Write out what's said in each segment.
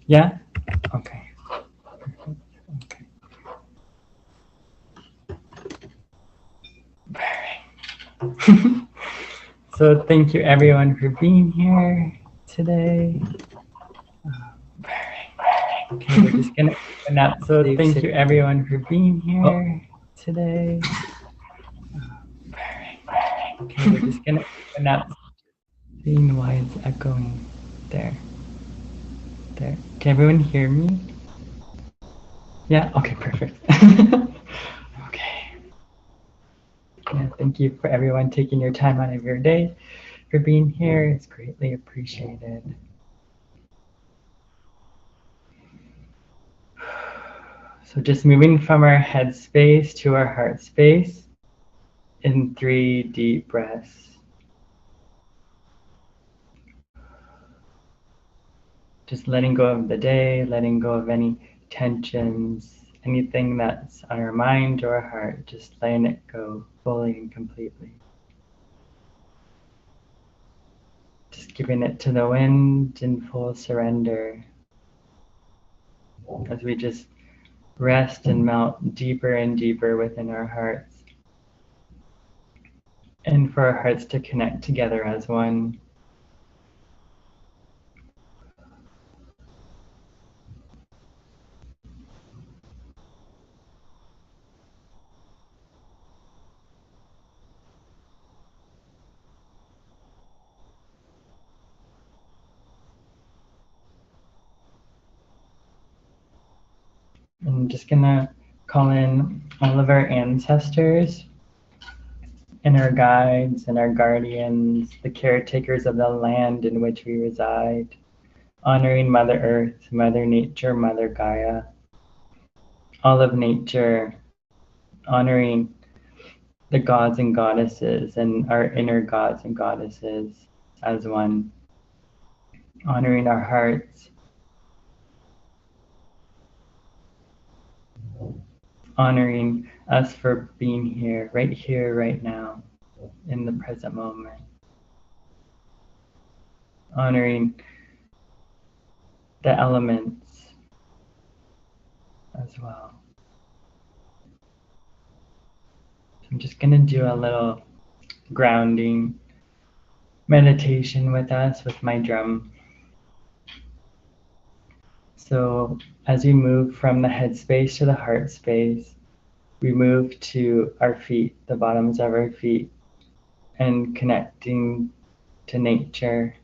Yeah? Okay. Okay. So thank you everyone for being here today. Okay, we're just gonna open up. So thank you everyone for being here today. Okay, we're just gonna open up. Seeing why it's echoing. There. There. Can everyone hear me? Yeah? Okay, perfect. Okay. Yeah, thank you for everyone taking your time out of your day for being here. It's greatly appreciated. So just moving from our head space to our heart space in 3 deep breaths. Just letting go of the day, letting go of any tensions, anything that's on our mind or our heart, just letting it go fully and completely. Just giving it to the wind in full surrender as we just rest and melt deeper and deeper within our hearts. And for our hearts to connect together as one. I'm just gonna call in all of our ancestors and our guides and our guardians, the caretakers of the land in which we reside, honoring Mother Earth, Mother Nature, Mother Gaia, all of nature, honoring the gods and goddesses and our inner gods and goddesses as one, honoring our hearts, honoring us for being here, right now, in the present moment, honoring the elements as well. So I'm just going to do a little grounding meditation with us with my drum. So as we move from the head space to the heart space, we move to our feet, the bottoms of our feet, and connecting to nature.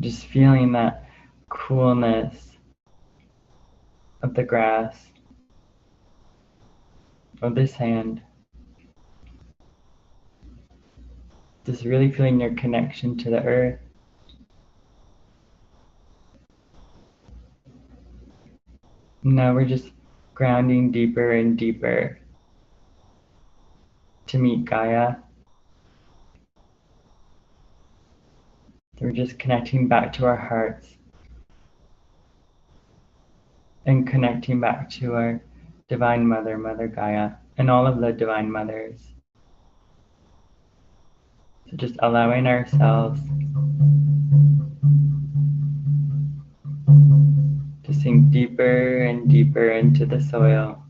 Just feeling that coolness of the grass, of the sand. Just really feeling your connection to the earth. Now we're just grounding deeper and deeper to meet Gaia. So we're just connecting back to our hearts and connecting back to our Divine Mother, Mother Gaia, and all of the Divine Mothers. So just allowing ourselves to sink deeper and deeper into the soil.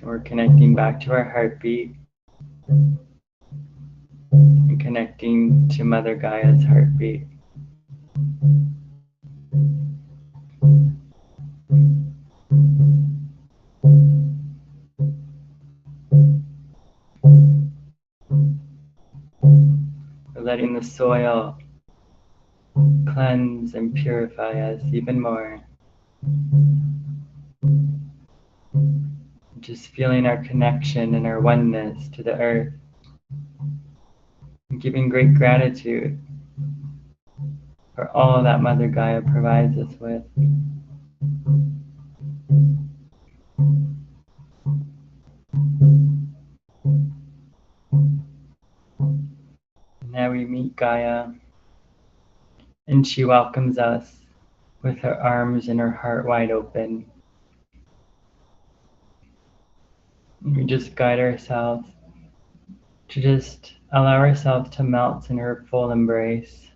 We're connecting back to our heartbeat and connecting to Mother Gaia's heartbeat. We're letting the soil cleanse and purify us even more. Just feeling our connection and our oneness to the earth. And giving great gratitude for all that Mother Gaia provides us with. Now we meet Gaia, and she welcomes us with her arms and her heart wide open. And we just guide ourselves to just allow ourselves to melt in her full embrace.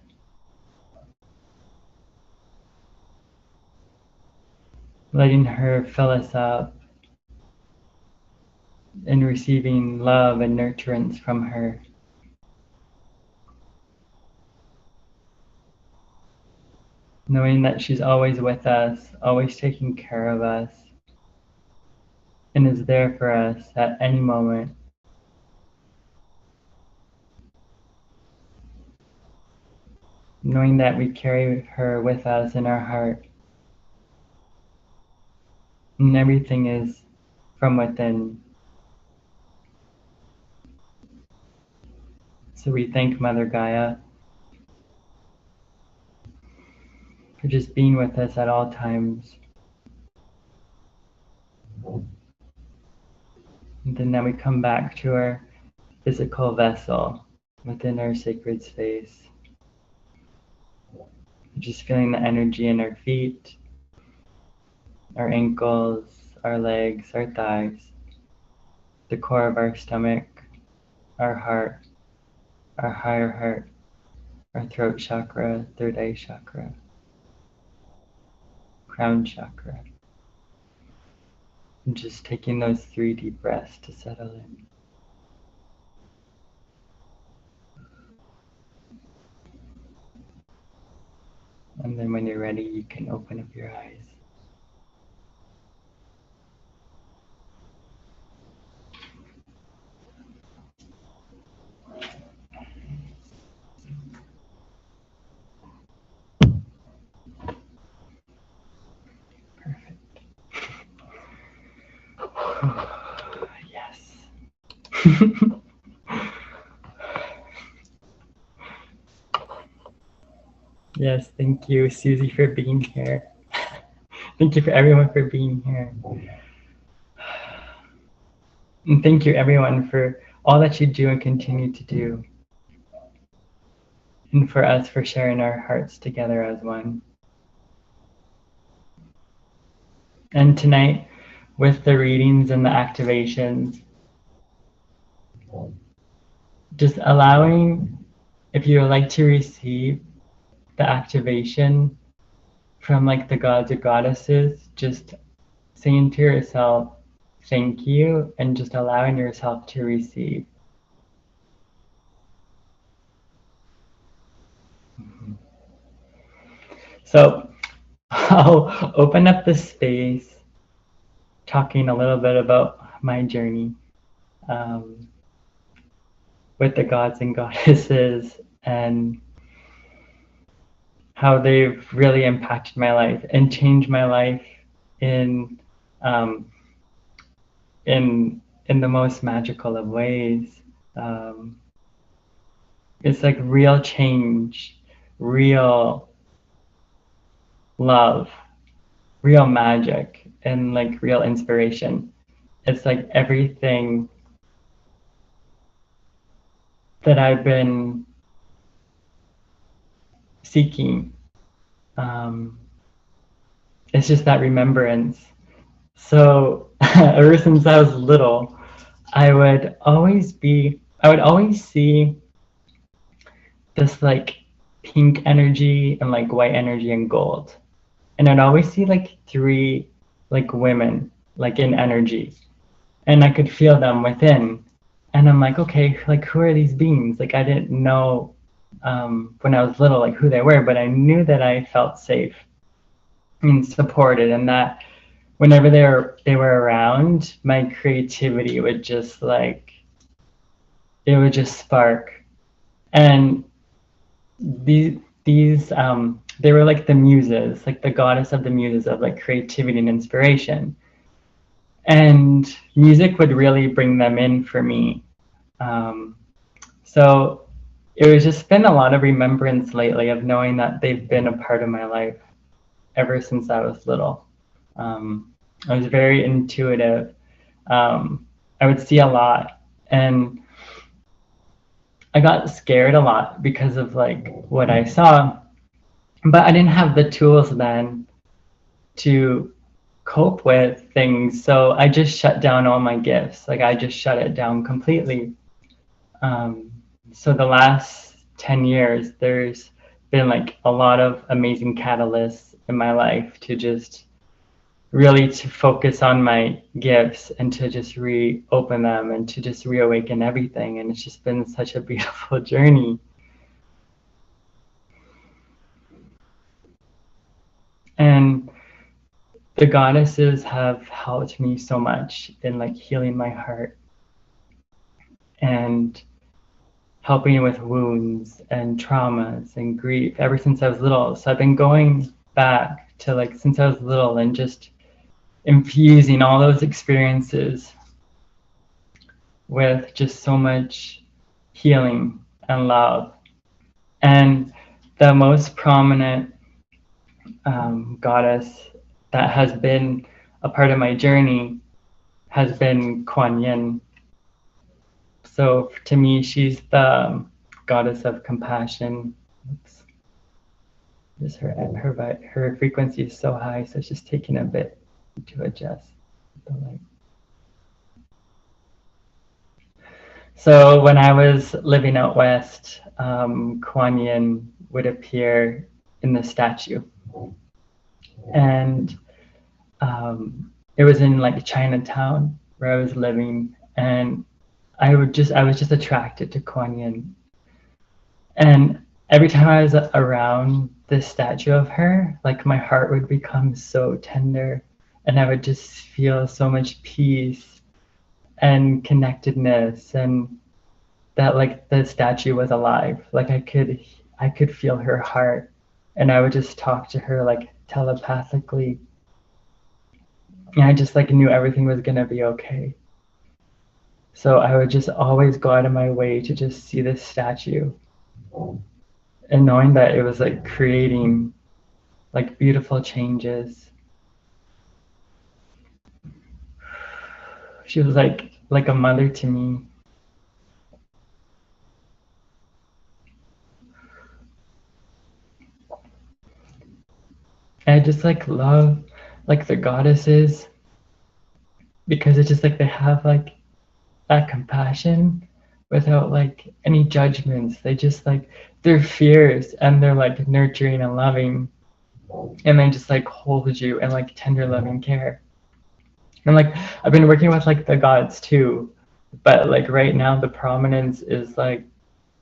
Letting her fill us up and receiving love and nurturance from her. Knowing that she's always with us, always taking care of us, and is there for us at any moment. Knowing that we carry her with us in our heart, and everything is from within. So we thank Mother Gaia for just being with us at all times. And then now we come back to our physical vessel within our sacred space. Just feeling the energy in our feet, our ankles, our legs, our thighs, the core of our stomach, our heart, our higher heart, our throat chakra, third eye chakra, crown chakra. And just taking those 3 deep breaths to settle in. And then when you're ready, you can open up your eyes. Perfect. Yes. Yes, thank you, Susie, for being here. Thank you for everyone for being here. And thank you, everyone, for all that you do and continue to do. And for us for sharing our hearts together as one. And tonight, with the readings and the activations, just allowing, if you would like to receive the activation from like the gods or goddesses, just saying to yourself, thank you, and just allowing yourself to receive. So I'll open up the space talking a little bit about my journey with the gods and goddesses and how they've really impacted my life and changed my life in the most magical of ways. It's like real change, real love, real magic, and like real inspiration. It's like everything that I've been seeking. It's just that remembrance. So ever since I was little, I would always see this like pink energy and like white energy and gold. And I'd always see like 3 like women like in energy. And I could feel them within. And I'm like, okay, like who are these beings? Like I didn't know when I was little like who they were, but I knew that I felt safe and supported, and that whenever they were around, my creativity would just like it would just spark. And these they were like the muses, like the goddess of the muses of like creativity and inspiration. And music would really bring them in for me. So it was just been a lot of remembrance lately of knowing that they've been a part of my life ever since I was little. I was very intuitive. I would see a lot, and I got scared a lot because of like what I saw, but I didn't have the tools then to cope with things. So I just shut down all my gifts. Like I just shut it down completely. Um, so the last 10 years, there's been like a lot of amazing catalysts in my life to just really to focus on my gifts and to just reopen them and to just reawaken everything. And it's just been such a beautiful journey. And the goddesses have helped me so much in like healing my heart and helping with wounds and traumas and grief ever since I was little. So I've been going back to like since I was little and just infusing all those experiences with just so much healing and love. And the most prominent goddess that has been a part of my journey has been Kuan Yin. So to me, she's the goddess of compassion. Oops. Just her frequency is so high, so it's just taking a bit to adjust the light. So when I was living out west, Kuan Yin would appear in the statue, and it was in like Chinatown where I was living, and I was just attracted to Kuan Yin, and every time I was around this statue of her, like my heart would become so tender, and I would just feel so much peace and connectedness, and that like the statue was alive. Like I could feel her heart, and I would just talk to her like telepathically, and I just like knew everything was gonna be okay. So I would just always go out of my way to just see this statue, and knowing that it was like creating like beautiful changes. She was like a mother to me. And I just like love like the goddesses because it's just like they have like that compassion without like any judgments. They just like they're fierce and they're like nurturing and loving, and they just like hold you and like tender loving care. And like I've been working with like the gods too, but like right now the prominence is like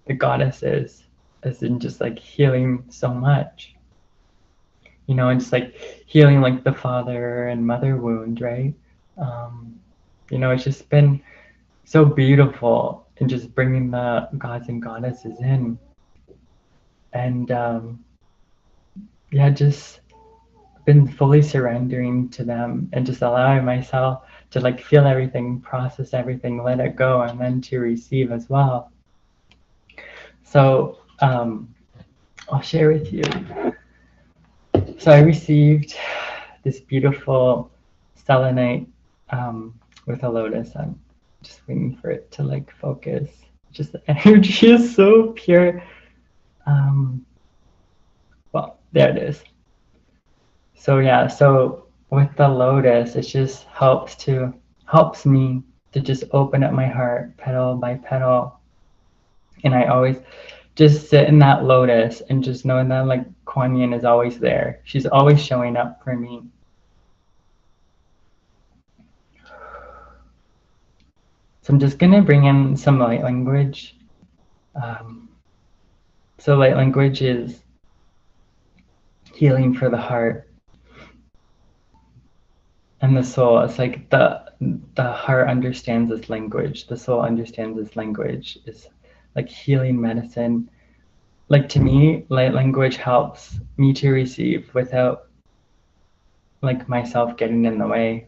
the goddesses, as in just like healing so much, and just like healing like the father and mother wound, right? um it's just been so beautiful and just bringing the gods and goddesses in, and yeah, just been fully surrendering to them and just allowing myself to like feel everything, process everything, let it go, and then to receive as well. So I'll share with you. So I received this beautiful selenite with a lotus. I'm just waiting for it to like focus. Just the energy is so pure. Well, there it is. So yeah, so with the lotus, it just helps me to just open up my heart petal by petal. And I always just sit in that lotus and just knowing that like Kuan Yin is always there. She's always showing up for me. So I'm just gonna bring in some light language. Um, so light language is healing for the heart and the soul. It's like the heart understands this language, the soul understands this language. It's like healing medicine. Like to me, light language helps me to receive without like myself getting in the way.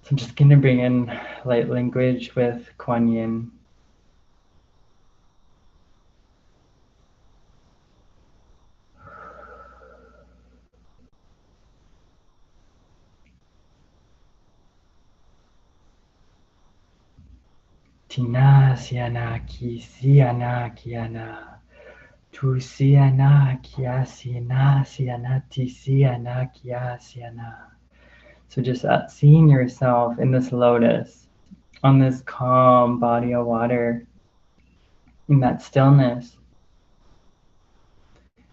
So I'm just gonna bring in light language with Kuan Yin. Tina siana ki siana kiana. Tu siana kia siana siana ti siana kia siana. So just seeing yourself in this lotus, on this calm body of water, in that stillness.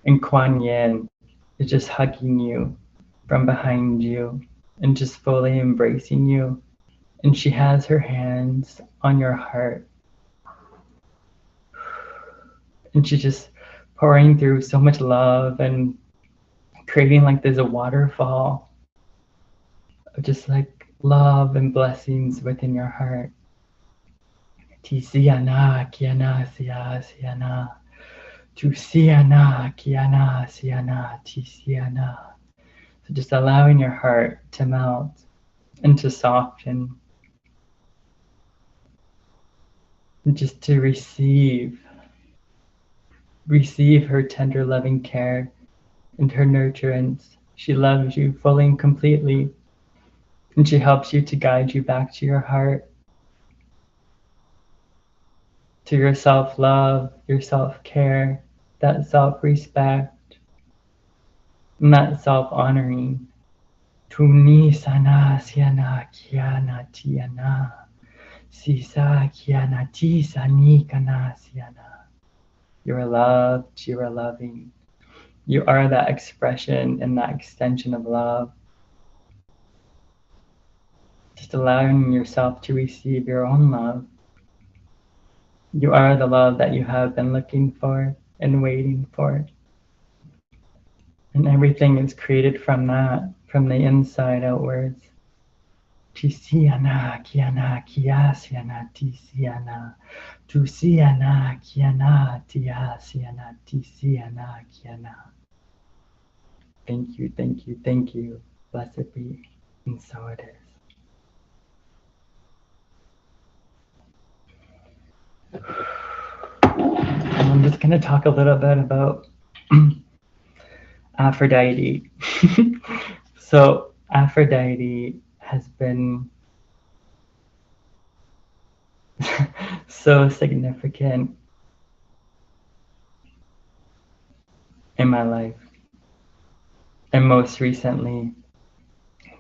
And Kuan Yin is just hugging you from behind you and just fully embracing you. And she has her hands on your heart. And she's just pouring through so much love and creating like there's a waterfall of just like love and blessings within your heart. Ti siana kiana sia siana. Tu siana kiana siana ti siana. So just allowing your heart to melt and to soften. And just to receive her tender loving care and her nurturance. She loves you fully and completely. And she helps you to guide you back to your heart, to your self-love, your self-care, that self-respect, and that self-honoring. Tumni sana siana kiana tiana. Sisa kiana ti sani kana siana. You are loved, you are loving. You are that expression and that extension of love. Just allowing yourself to receive your own love. You are the love that you have been looking for and waiting for. And everything is created from that, from the inside outwards. Tisiana, kiana, kiasiana, tisiana. Tusiana, kiana, tiasiana, tisiana, kiana. Thank you, thank you, thank you. Blessed be. And so it is. And I'm just going to talk a little bit about Aphrodite. So Aphrodite has been so significant in my life. And most recently,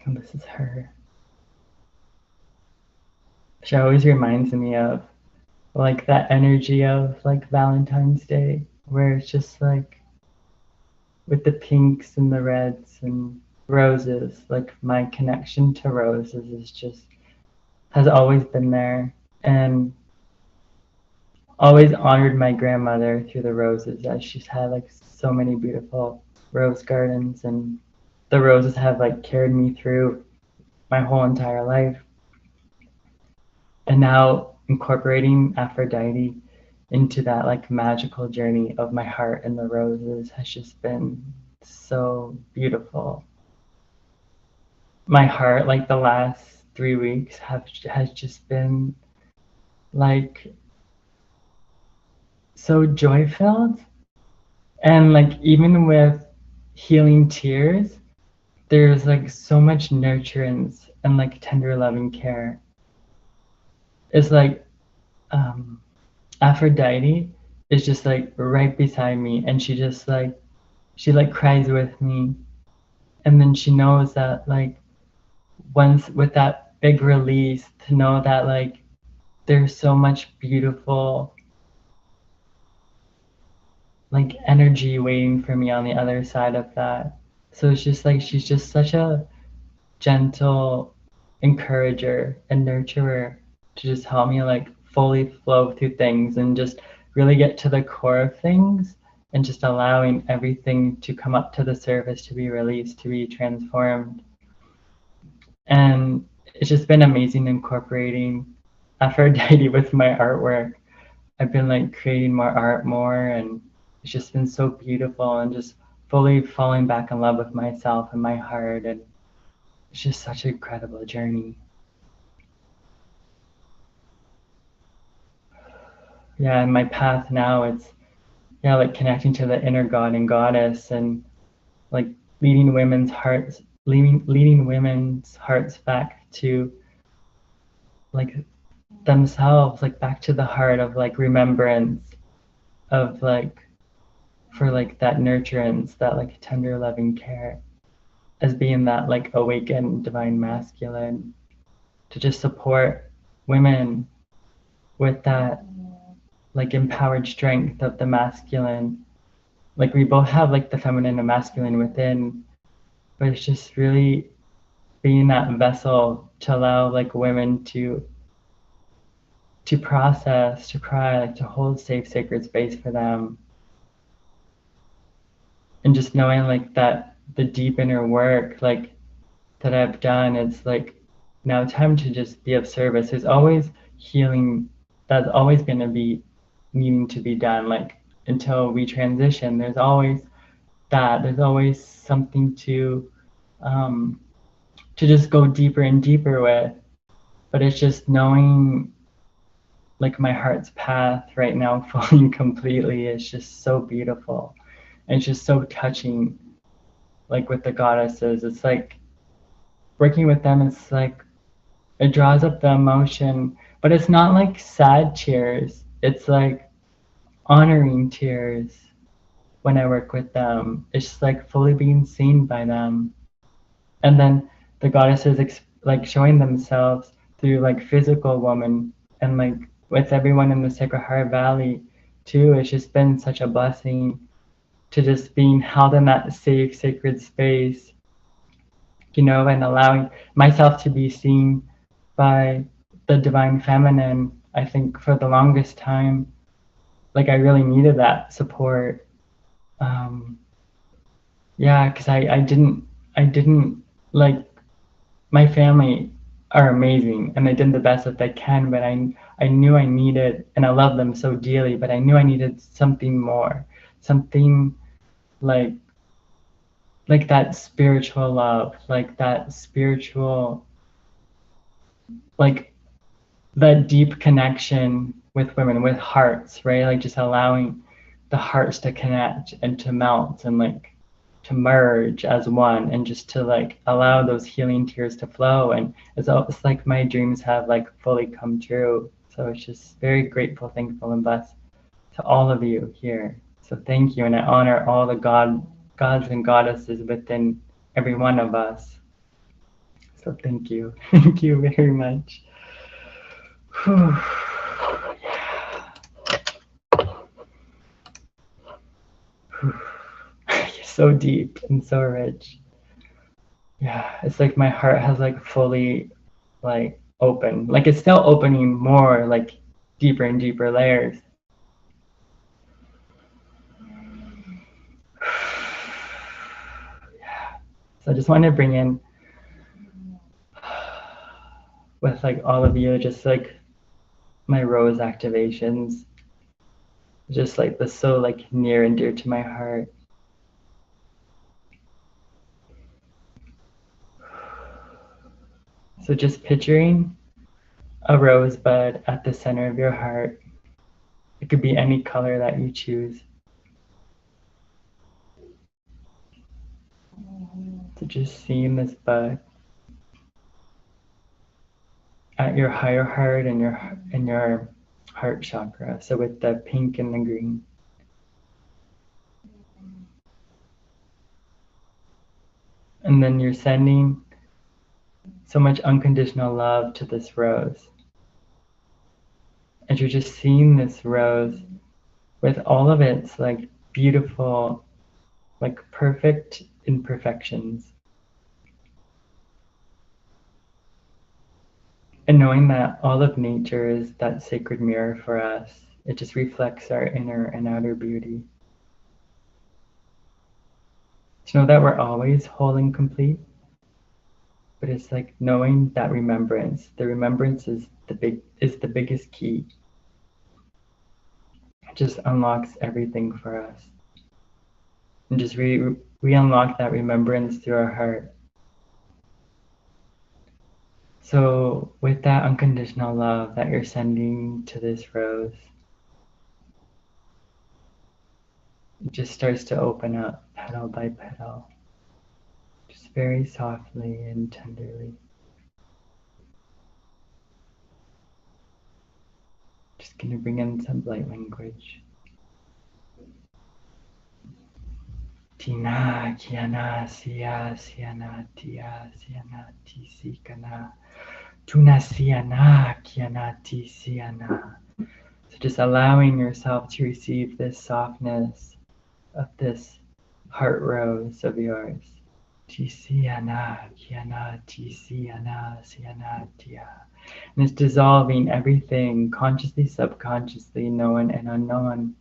and this is her. She always reminds me of like that energy of like Valentine's Day, where it's just like with the pinks and the reds and roses. Like my connection to roses is just has always been there, and always honored my grandmother through the roses, as she's had like so many beautiful rose gardens, and the roses have like carried me through my whole entire life. And now incorporating Aphrodite into that like magical journey of my heart and the roses has just been so beautiful. My heart, like the last 3 weeks, has just been like so joy filled, and like even with healing tears, there's like so much nurturance and like tender loving care. It's like Aphrodite is just like right beside me, and she cries with me, and then she knows that like once with that big release, to know that like there's so much beautiful like energy waiting for me on the other side of that. So it's just like she's just such a gentle encourager and nurturer to just help me like fully flow through things and just really get to the core of things, and just allowing everything to come up to the surface, to be released, to be transformed. And it's just been amazing incorporating Aphrodite with my artwork. I've been like creating more art more, and it's just been so beautiful, and just fully falling back in love with myself and my heart. And it's just such an incredible journey. Yeah, and my path now, it's like connecting to the inner god and goddess, and like leading women's hearts back to like themselves, like back to the heart of like remembrance of like for like that nurturance, that like tender loving care as being that like awakened divine masculine to just support women with that like empowered strength of the masculine. Like we both have like the feminine and masculine within, but it's just really being that vessel to allow like women to process, to cry, like to hold safe, sacred space for them. And just knowing like that the deep inner work like that I've done, it's like now time to just be of service. There's always healing that's always gonna be needing to be done. Like until we transition, there's always that. There's always something um to just go deeper and deeper with. But it's just knowing like my heart's path right now fully and completely is just so beautiful. And it's just so touching, like with the goddesses. It's like working with them, it's like it draws up the emotion, but it's not like sad tears. It's like honoring tears when I work with them. It's just like fully being seen by them. And then the goddesses like showing themselves through like physical woman and like with everyone in the Sacred Heart Valley too. It's just been such a blessing to just being held in that safe, sacred space, you know, and allowing myself to be seen by the divine feminine. I think for the longest time, like I really needed that support. Um, yeah, because I didn't like my family are amazing and they did the best that they can, but I knew I needed, and I love them so dearly, but I knew I needed something more, something like like that spiritual love, like that spiritual, like that deep connection with women, with hearts, right? Like just allowing the hearts to connect and to melt and like to merge as one, and just to like allow those healing tears to flow. And it's like my dreams have like fully come true. So it's just very grateful, thankful, and blessed to all of you here. So thank you, and I honor all the gods and goddesses within every one of us. So thank you. Thank you very much. Whew. So deep and so rich. Yeah, it's like my heart has like fully like open. Like it's still opening more like deeper and deeper layers. Yeah. So I just want to bring in with like all of you just like my rose activations. Just like the so like near and dear to my heart. So just picturing a rosebud at the center of your heart. It could be any color that you choose. So just seeing this bud at your higher heart and your heart chakra. So with the pink and the green. And then you're sending so much unconditional love to this rose. And you're just seeing this rose with all of its like beautiful, like perfect imperfections. And knowing that all of nature is that sacred mirror for us, it just reflects our inner and outer beauty. To know that we're always whole and complete, but it's like knowing that remembrance. The remembrance is the biggest key. It just unlocks everything for us. And just re-unlock that remembrance through our heart. So with that unconditional love that you're sending to this rose, it just starts to open up petal by petal, just very softly and tenderly. Just going to bring in some light language. Tina, kiana, sia, siana, tia, siana, ti, sikana. Tuna, siana, kiana, ti, siana. So just allowing yourself to receive this softness of this heart rose of yours. Ti, siana, kiana, ti, siana, siana, tia. And it's dissolving everything, consciously, subconsciously, known and unknown,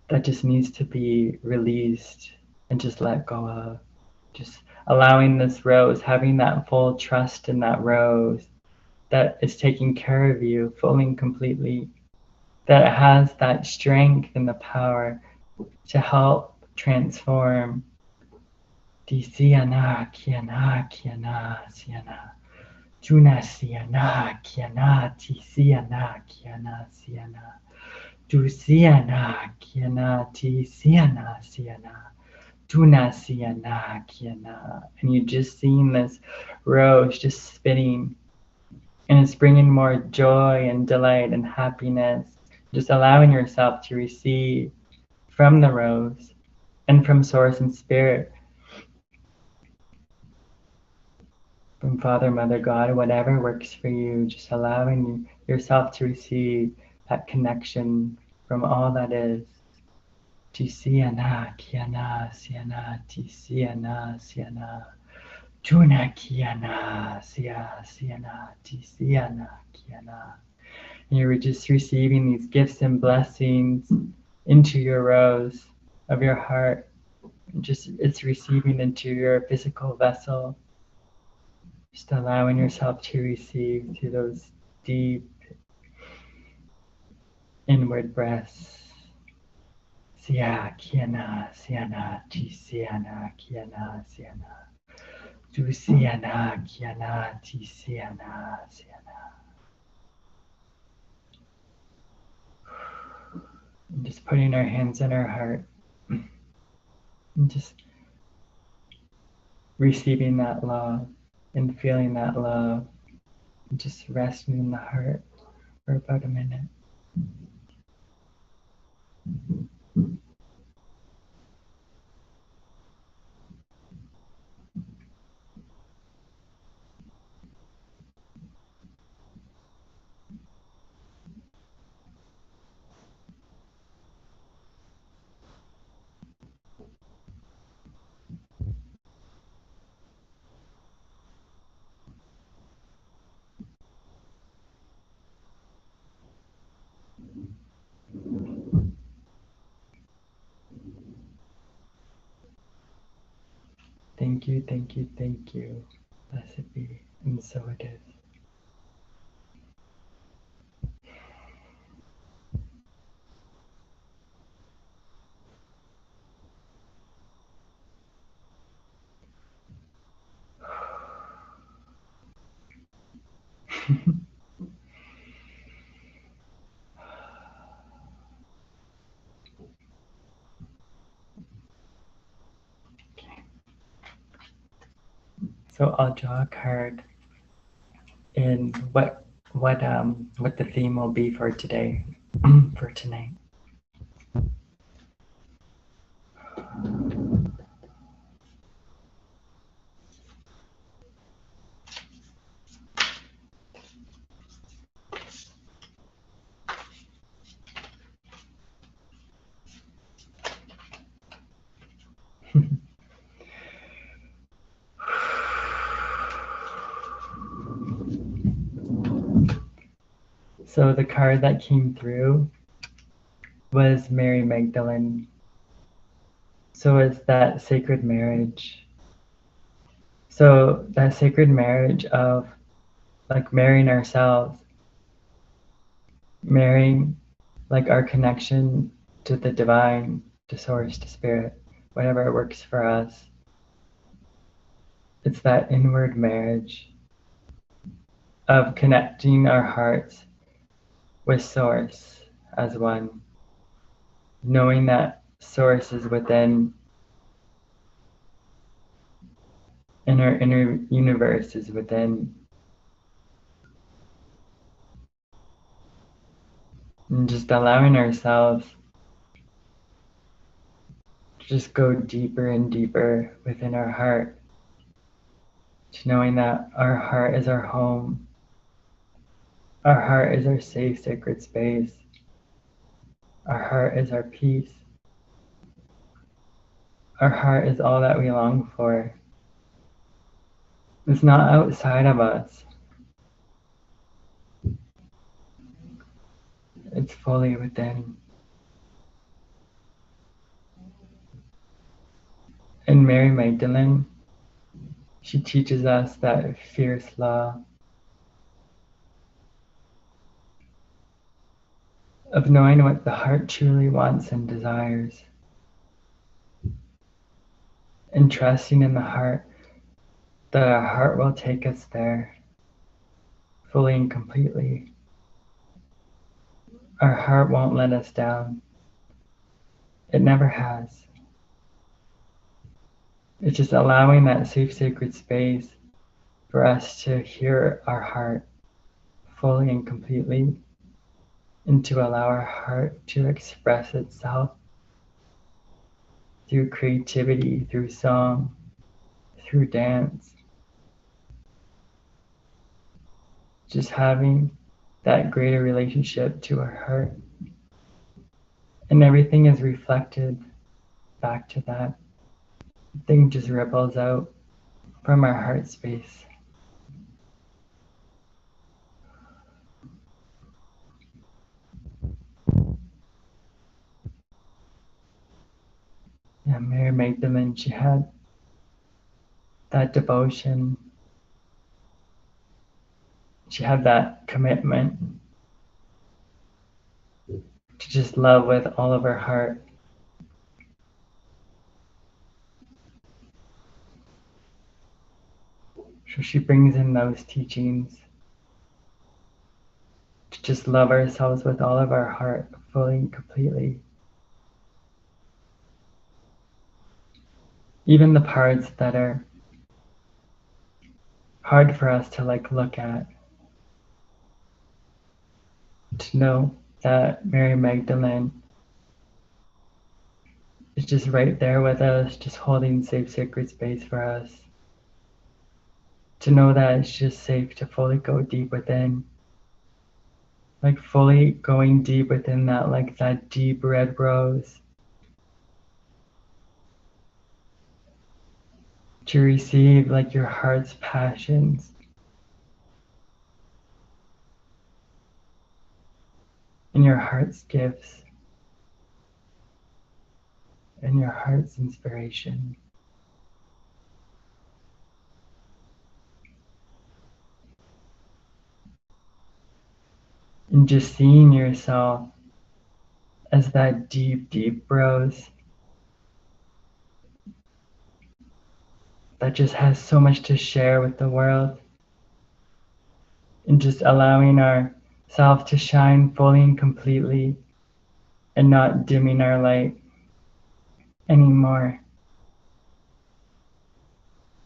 that just needs to be released and just let go of. Just allowing this rose, having that full trust in that rose that is taking care of you fully and completely, that it has that strength and the power to help transform. Di siana, kiana, kiana, siana. Tuna siana, kiana, ti siana, kiana, siana. Tu siana, kiana, ti siana, siana. Tuna siana, kiana. And you're just seeing this rose just spinning. And it's bringing more joy and delight and happiness. Just allowing yourself to receive from the rose and from Source and Spirit, from Father, Mother, God, whatever works for you, just allowing yourself to receive that connection from all that is. Ti siana, kiana, siana, ti siana, siana. Tuna kiana, siana, ti siana, kiana. And you're just receiving these gifts and blessings into your rose of your heart. Just it's receiving into your physical vessel. Just allowing yourself to receive through those deep inward breaths. Sia, kiana, siana, ti siana, kiana, siana. Tu siana, kiana, ti siana, siana. And just putting our hands on our heart. And just receiving that love and feeling that love. And just resting in the heart for about a minute. Thank you, thank you, thank you. Blessed be, and so it is. So I'll draw a card in what the theme will be for today, for tonight. So the card that came through was Mary Magdalene. So it's that sacred marriage. So that sacred marriage of like marrying ourselves, marrying like our connection to the divine, to source, to spirit, whatever works for us. It's that inward marriage of connecting our hearts with source as one, knowing that source is within, and our inner universe is within. And just allowing ourselves to just go deeper and deeper within our heart, to knowing that our heart is our home. Our heart is our safe, sacred space. Our heart is our peace. Our heart is all that we long for. It's not outside of us. It's fully within. And Mary Magdalene, she teaches us that fierce law of knowing what the heart truly wants and desires, and trusting in the heart that our heart will take us there fully and completely. Our heart won't let us down. It never has. It's just allowing that safe, sacred space for us to hear our heart fully and completely, and to allow our heart to express itself through creativity, through song, through dance. Just having that greater relationship to our heart. And everything is reflected back to that. Thing just ripples out from our heart space. Yeah, Mary Magdalene, she had that devotion. She had that commitment to just love with all of her heart. So she brings in those teachings to just love ourselves with all of our heart, fully and completely. Even the parts that are hard for us to look at. To know that Mary Magdalene is just right there with us, just holding safe, sacred space for us. To know that it's just safe to fully go deep within. Fully going deep within that, that deep red rose. To receive your heart's passions. And your heart's gifts. And your heart's inspiration. And just seeing yourself as that deep, deep rose that just has so much to share with the world. And just allowing ourselves to shine fully and completely, and not dimming our light anymore.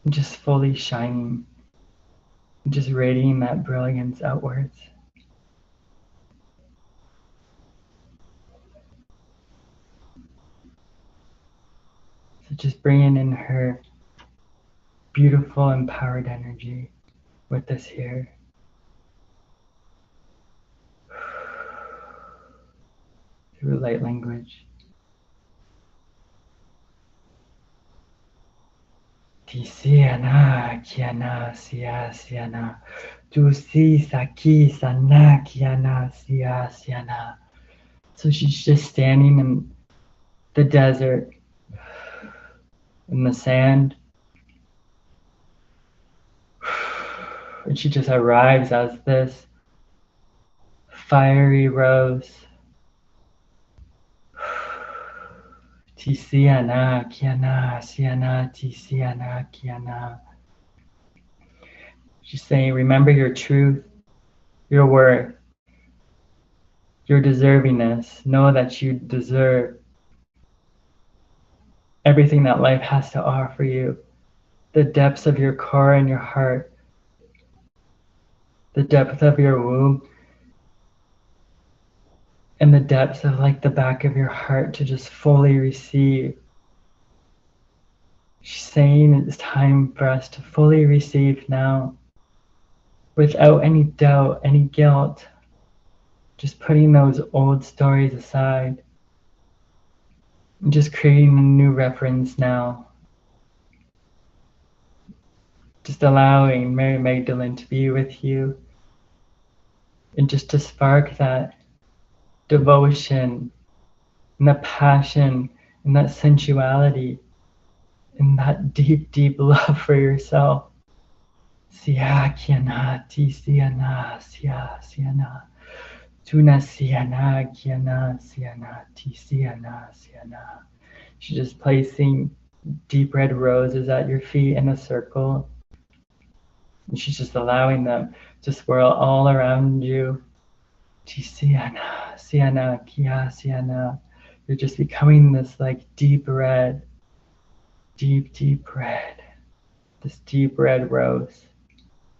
Just fully shining, just radiating that brilliance outwards. So just bringing in her beautiful, empowered energy with us here. Through light language. Tisiana, kiana, sia, siana. Tu si, saki, sana, kiana, sia, siana. So she's just standing in the desert, in the sand. And she just arrives as this fiery rose. Tisiana, kiana, siana, tisiana, kiana. She's saying, remember your truth, your worth, your deservingness. Know that you deserve everything that life has to offer you. The depths of your core and your heart, the depth of your womb, in the depths of like the back of your heart to just fully receive. She's saying it's time for us to fully receive now, without any doubt, any guilt, just putting those old stories aside and just creating a new reference now. Just allowing Mary Magdalene to be with you and just to spark that devotion and that passion and that sensuality and that deep, deep love for yourself. Siya kiana ti siana siya siana tuna siana kiana siana ti siana siana. She's just placing deep red roses at your feet in a circle. And she's just allowing them to swirl all around you. Ti siana siana kia siana. You're just becoming this like deep red, deep red, this deep red rose.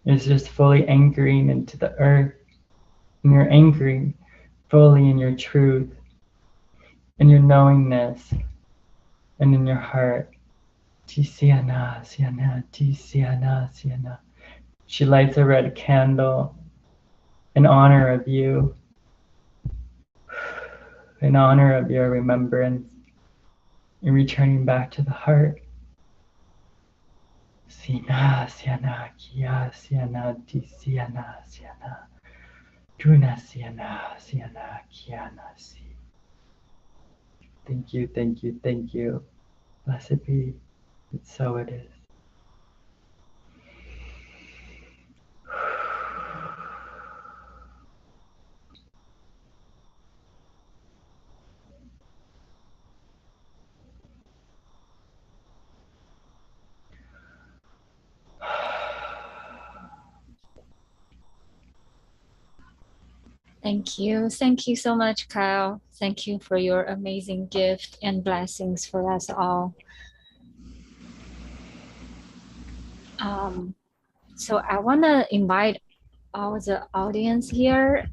It's just fully anchoring into the earth, and you're anchoring fully in your truth, in your knowingness, and in your heart. Tisiana, siana, tisiana, siana. She lights a red candle in honor of you, in honor of your remembrance, and returning back to the heart. Sina, siana, kia, siana, tisiana, siana. Tuna siana, siana, kiana, si. Thank you, thank you, thank you. Blessed be. It's so it is. Thank you. Thank you so much, Kyle. Thank you for your amazing gift and blessings for us all. So I want to invite all the audience here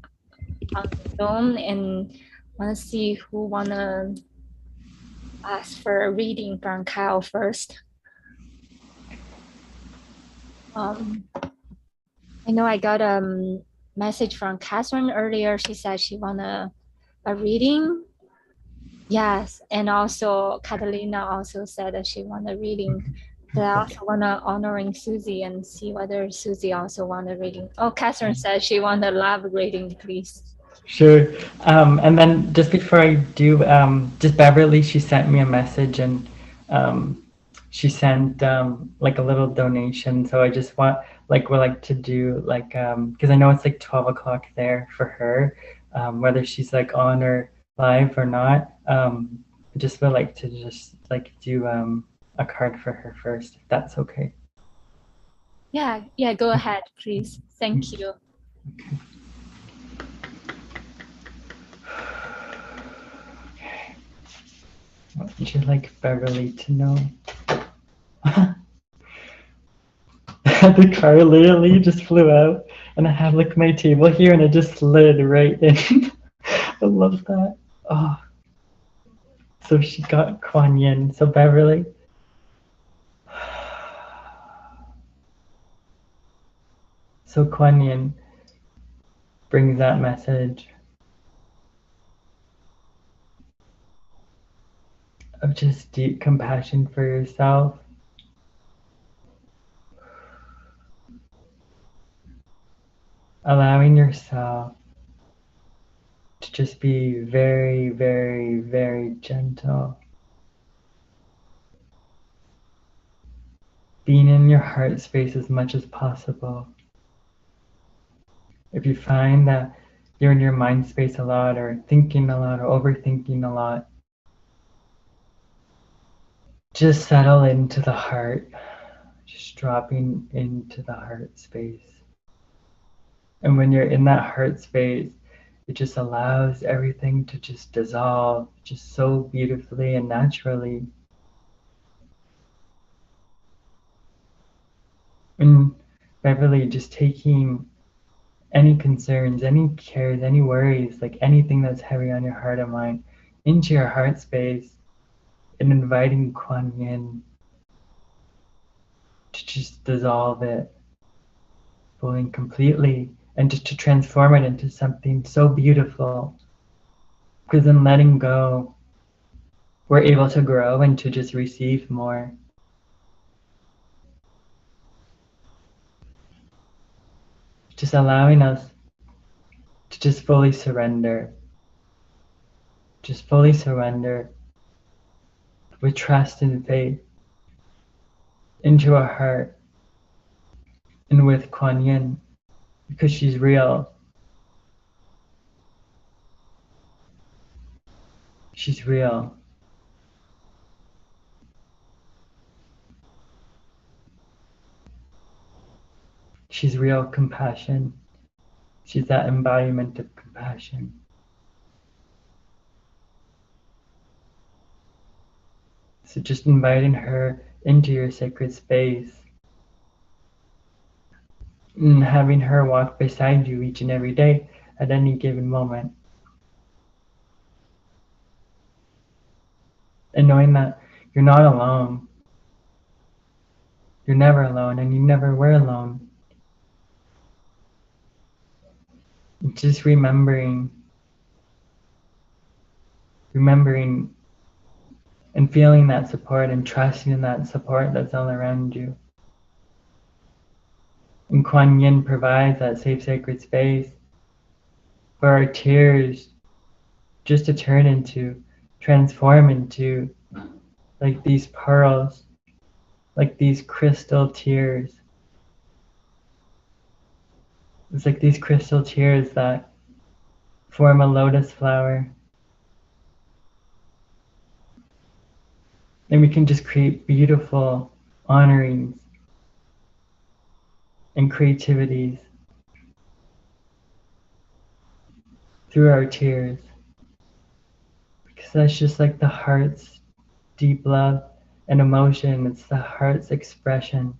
on Zoom and want to see who want to ask for a reading from Kyle first. I know I got a message from Catherine earlier. She said she want a reading. Yes, and also Catalina also said that she want a reading. But I also want to honoring Susie and see whether Susie also want a reading. Oh, Catherine said she want a love reading, please. Sure. And then just before I do, just Beverly, she sent me a message and she sent like a little donation. So I just want, like, we'd like to do like, because I know it's like 12 o'clock there for her, whether she's like on or live or not. I just would like to just like do a card for her first, if that's okay. Yeah, go ahead, please. Thank you. Okay. What would you like Beverly to know? The car literally just flew out, and I have like my table here, and it just slid right in. I love that. Oh, so she got Kuan Yin. So Beverly. So Kuan Yin brings that message of just deep compassion for yourself. Allowing yourself to just be very, very, very gentle. Being in your heart space as much as possible. If you find that you're in your mind space a lot, or thinking a lot, or overthinking a lot, just settle into the heart, just dropping into the heart space. And when you're in that heart space, it just allows everything to just dissolve just so beautifully and naturally. And Beverly, just taking any concerns, any cares, any worries, like anything that's heavy on your heart and mind, into your heart space, and inviting Kuan Yin to just dissolve it fully and completely, and just to transform it into something so beautiful. Because in letting go, we're able to grow and to just receive more. Just allowing us to just fully surrender. Just fully surrender with trust and faith into our heart and with Kuan Yin, because she's real. She's real. She's real compassion. She's that embodiment of compassion. So just inviting her into your sacred space and having her walk beside you each and every day at any given moment. And knowing that you're not alone. You're never alone, and you never were alone. And just remembering and feeling that support and trusting in that support that's all around you. And Kuan Yin provides that safe, sacred space for our tears just to transform into like these pearls, like these crystal tears. It's like these crystal tears that form a lotus flower. And we can just create beautiful honorings and creativities through our tears. Because that's just like the heart's deep love and emotion. It's the heart's expression.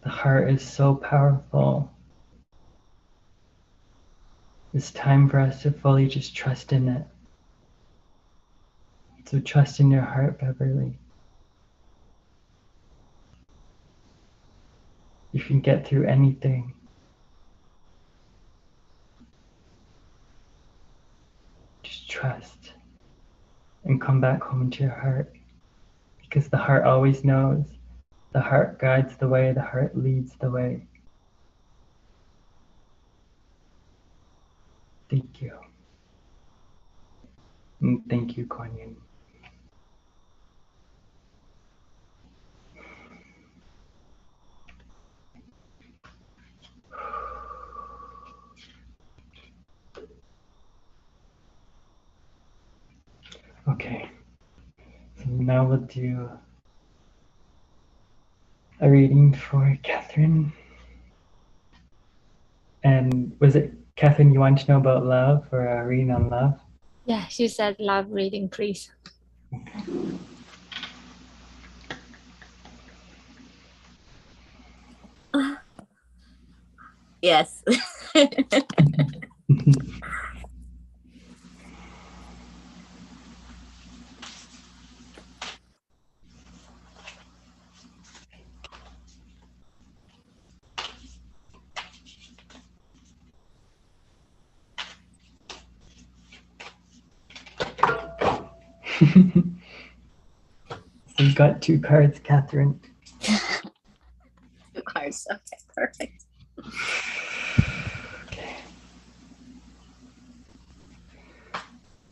The heart is so powerful. It's time for us to fully just trust in it. So trust in your heart, Beverly. You can get through anything. Just trust and come back home to your heart, because the heart always knows. The heart guides the way, the heart leads the way. Thank you. And thank you, Kuan Yin. Okay, so now we'll do a reading for Catherine. And was it, Catherine, you want to know about love or a reading on love? Yeah, she said love reading, please. Yes. So you got 2 cards, Catherine. 2 cards. Okay, perfect. Okay.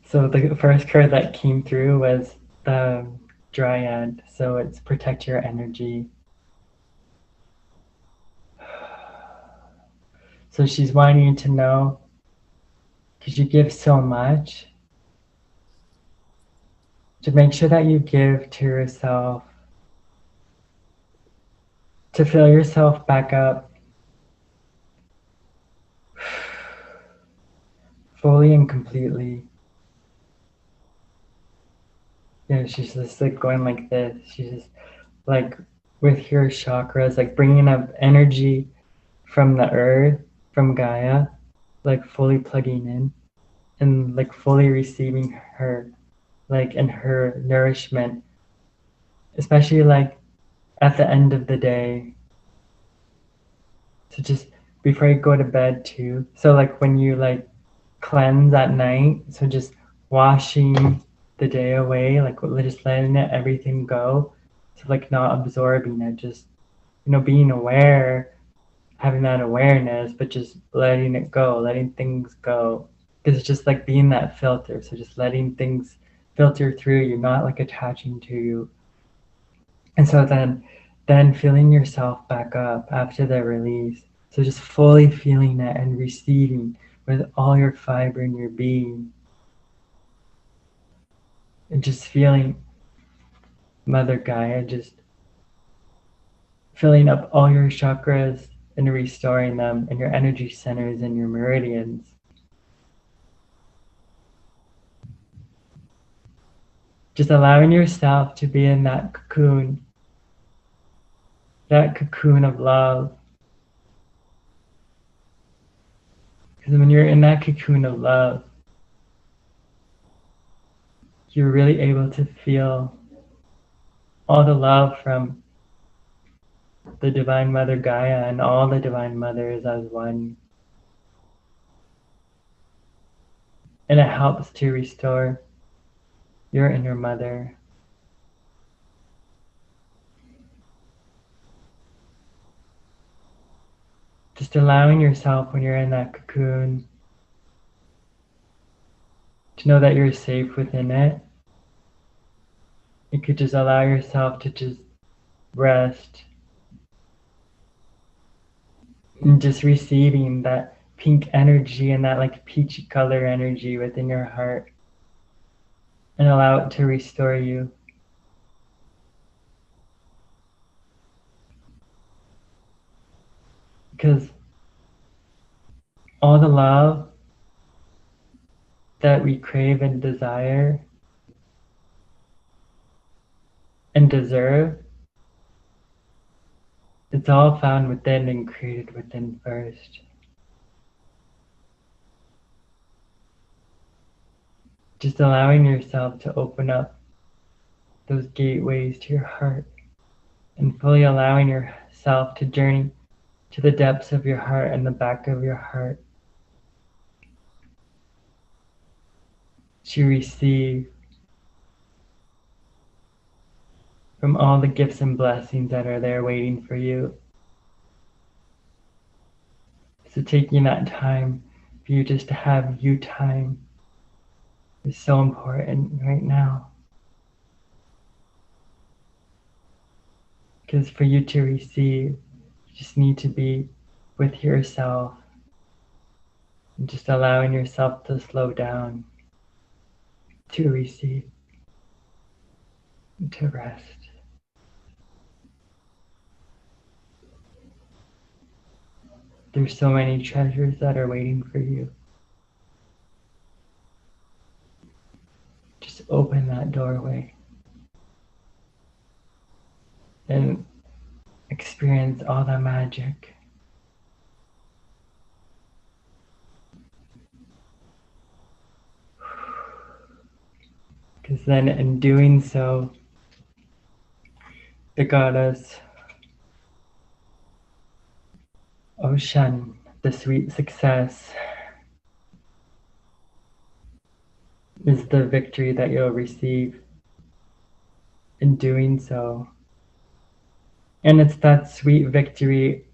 So the first card that came through was the Dryad. So it's protect your energy. So she's wanting you to know, because you give so much, to make sure that you give to yourself, to fill yourself back up fully and completely. Yeah, she's just like going like this. She's just like with your chakras, like bringing up energy from the earth, from Gaia, like fully plugging in and like fully receiving her, like in her nourishment, especially like at the end of the day. So just before you go to bed too. So like when you like cleanse at night, so just washing the day away, like just letting it everything go. So like not absorbing it, just being aware, having that awareness, but just letting it go, letting things go. Because it's just like being that filter. So just letting things filter through you, not like attaching to you. And so then feeling yourself back up after the release. So just fully feeling it and receiving with all your fiber in your being. And just feeling Mother Gaia just filling up all your chakras and restoring them and your energy centers and your meridians. Just allowing yourself to be in that cocoon of love. Because when you're in that cocoon of love, you're really able to feel all the love from the Divine Mother Gaia and all the Divine Mothers as one. And it helps to restore your inner mother. Just allowing yourself when you're in that cocoon to know that you're safe within it. You could just allow yourself to just rest and just receiving that pink energy and that like peachy color energy within your heart and allow it to restore you. Because all the love that we crave and desire and deserve, it's all found within and created within first. Just allowing yourself to open up those gateways to your heart and fully allowing yourself to journey to the depths of your heart and the back of your heart to receive from all the gifts and blessings that are there waiting for you. So taking that time for you just to have you time is so important right now. Because for you to receive, you just need to be with yourself and just allowing yourself to slow down, to receive, and to rest. There's so many treasures that are waiting for you. Just open that doorway and experience all the magic. Because then in doing so, the goddess Ocean, the sweet success, is the victory that you'll receive in doing so. And it's that sweet victory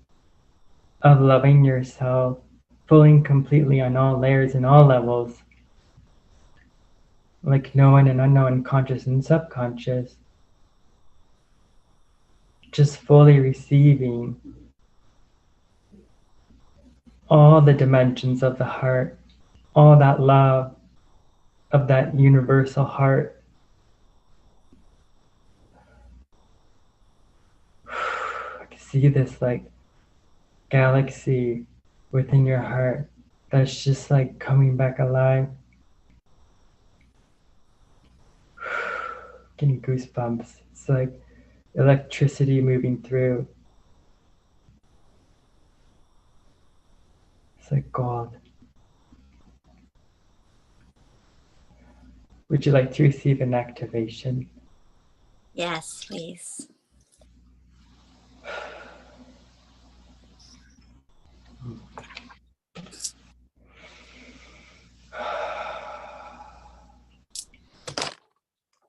of loving yourself fully and completely on all layers and all levels, like known and unknown, conscious and subconscious. Just fully receiving all the dimensions of the heart, all that love of that universal heart. I can see this like galaxy within your heart that's just like coming back alive. Getting goosebumps. It's like electricity moving through. It's like gold. Would you like to receive an activation? Yes, please.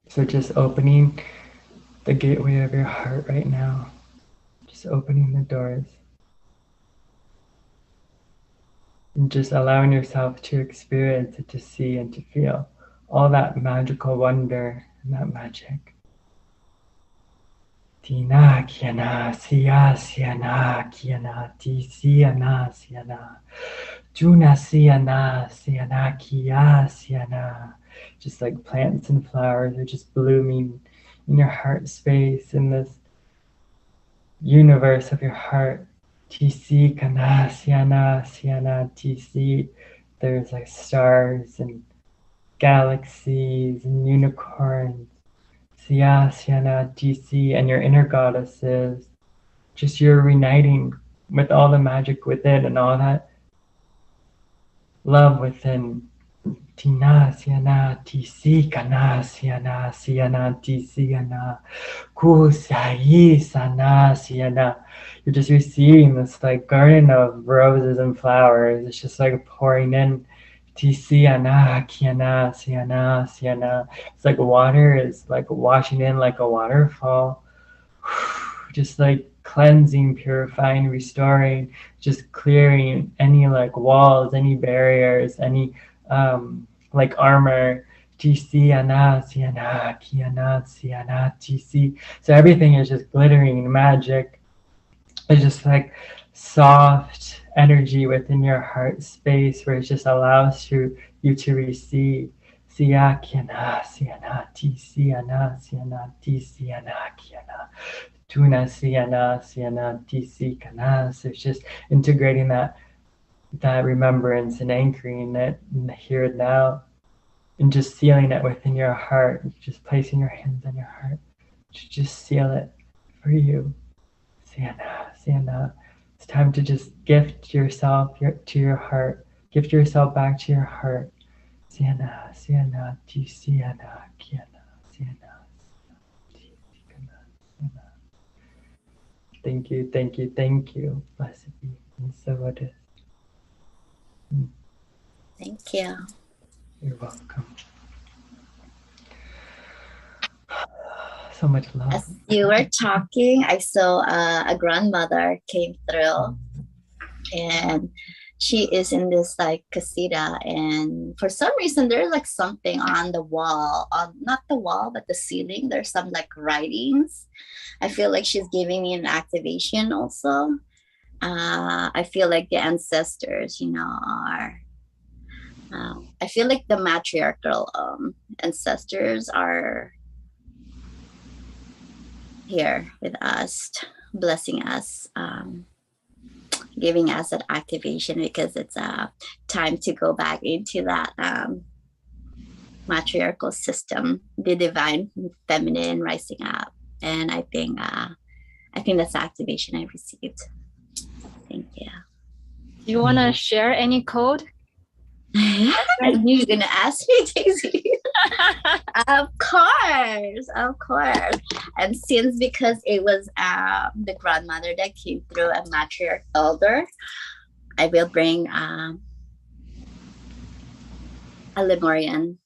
So just opening the gateway of your heart right now. Just opening the doors. And just allowing yourself to experience and to see and to feel all that magical wonder and that magic. Tina kiana siya siana kiana ti siana siana Juna siana kia siana. Just like plants and flowers are just blooming in your heart space, in this universe of your heart. TC kana siana siana TC. There's like stars and galaxies and unicorns. Sia siana TC, and your inner goddesses. Just you're reuniting with all the magic within and all that love within. Tina siana tisi kana siana siana tisiana kusai sana siana. You're just receiving this like garden of roses and flowers. It's just like pouring in. Tisiana kiana siana siana. It's like water is like washing in like a waterfall. Just like cleansing, purifying, restoring, just clearing any like walls, any barriers, any like armor. TC ana siana kiana siana TC. So everything is just glittering magic. It's just like soft energy within your heart space where it just allows you to receive. Sia kiana siana TC ana siana TC ana kiana. Tuna siana siana TC kana. So it's just integrating that remembrance and anchoring it in the here and now, and just sealing it within your heart. Just placing your hands on your heart to just seal it for you. Siana, siana. It's time to just gift yourself to your heart. Gift yourself back to your heart. Siana, siana, ti siana, kiana, siana, ti kana, siana. Thank you, thank you, thank you. Blessed be. And so it is. Thank you. You're welcome. So much love. As you were talking, I saw a grandmother came through, and she is in this like casita, and for some reason there's like something on the wall, on not the wall but the ceiling. There's some like writings. I feel like she's giving me an activation also. I feel like the ancestors, are. I feel like the matriarchal ancestors are here with us, blessing us, giving us that activation, because it's time to go back into that matriarchal system, the divine feminine rising up. And I think that's the activation I received. Thank you. Do you want to share any code? I knew you were gonna ask me, Daisy. Of course. And since because it was the grandmother that came through, a matriarch elder, I will bring a Lemurian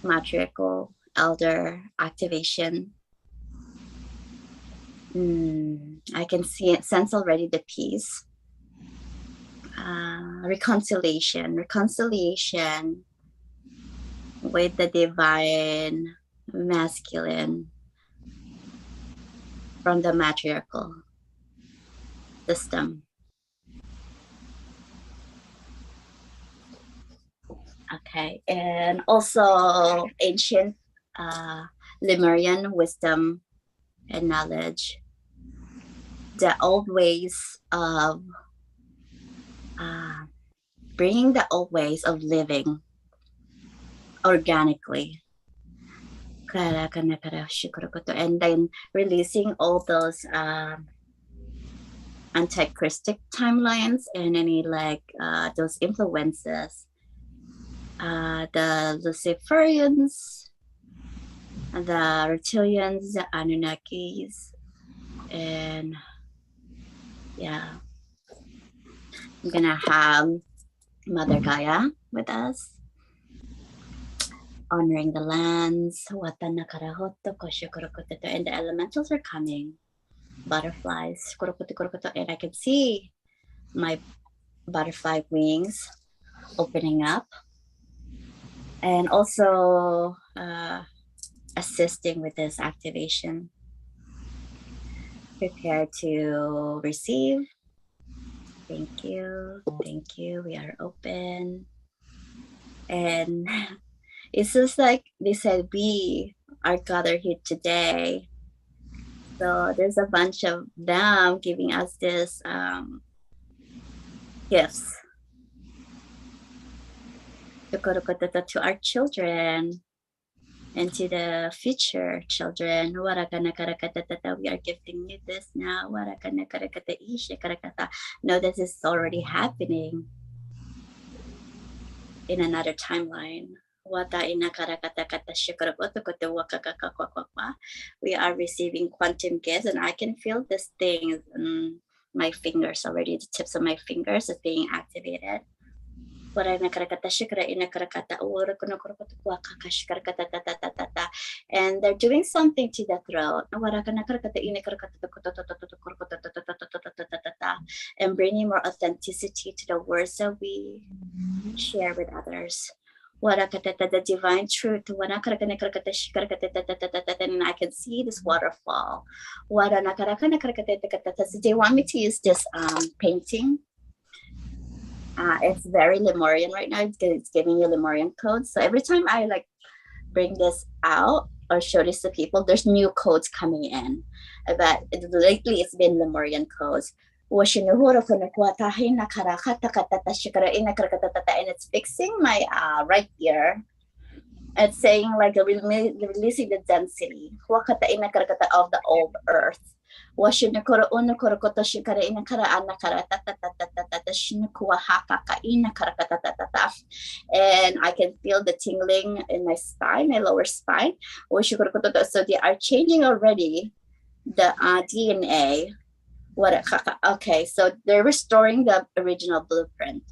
matriarchal elder activation. I can sense already the peace. Reconciliation with the divine masculine from the matriarchal system. Okay, and also ancient Lemurian wisdom and knowledge, the old ways of bringing the old ways of living organically, And then releasing all those anti-Christic timelines and any like those influences, the Luciferians, the reptilians, the Anunnakis, and yeah, I'm gonna have Mother Gaia with us, honoring the lands, and the elementals are coming, butterflies, and I can see my butterfly wings opening up, and also assisting with this activation. Prepare to receive. Thank you. Thank you. We are open. And it's just like they said, we are gathered here today. So there's a bunch of them giving us this gifts to our children and to the future children. We are gifting you this now. No, this is already happening in another timeline. We are receiving quantum gifts, and I can feel this thing in my fingers already. The tips of my fingers is being activated. And they're doing something to the throat and bringing more authenticity to the words that we share with others. The divine truth. And I can see this waterfall. They want me to use this painting. It's very Lemurian right now. It's giving you Lemurian codes. So every time I like bring this out or show this to people, there's new codes coming in. But lately it's been Lemurian codes. And it's fixing my right ear. It's saying like releasing the density of the old earth. And I can feel the tingling in my spine, my lower spine. So they are changing already the DNA. Okay, so they're restoring the original blueprint.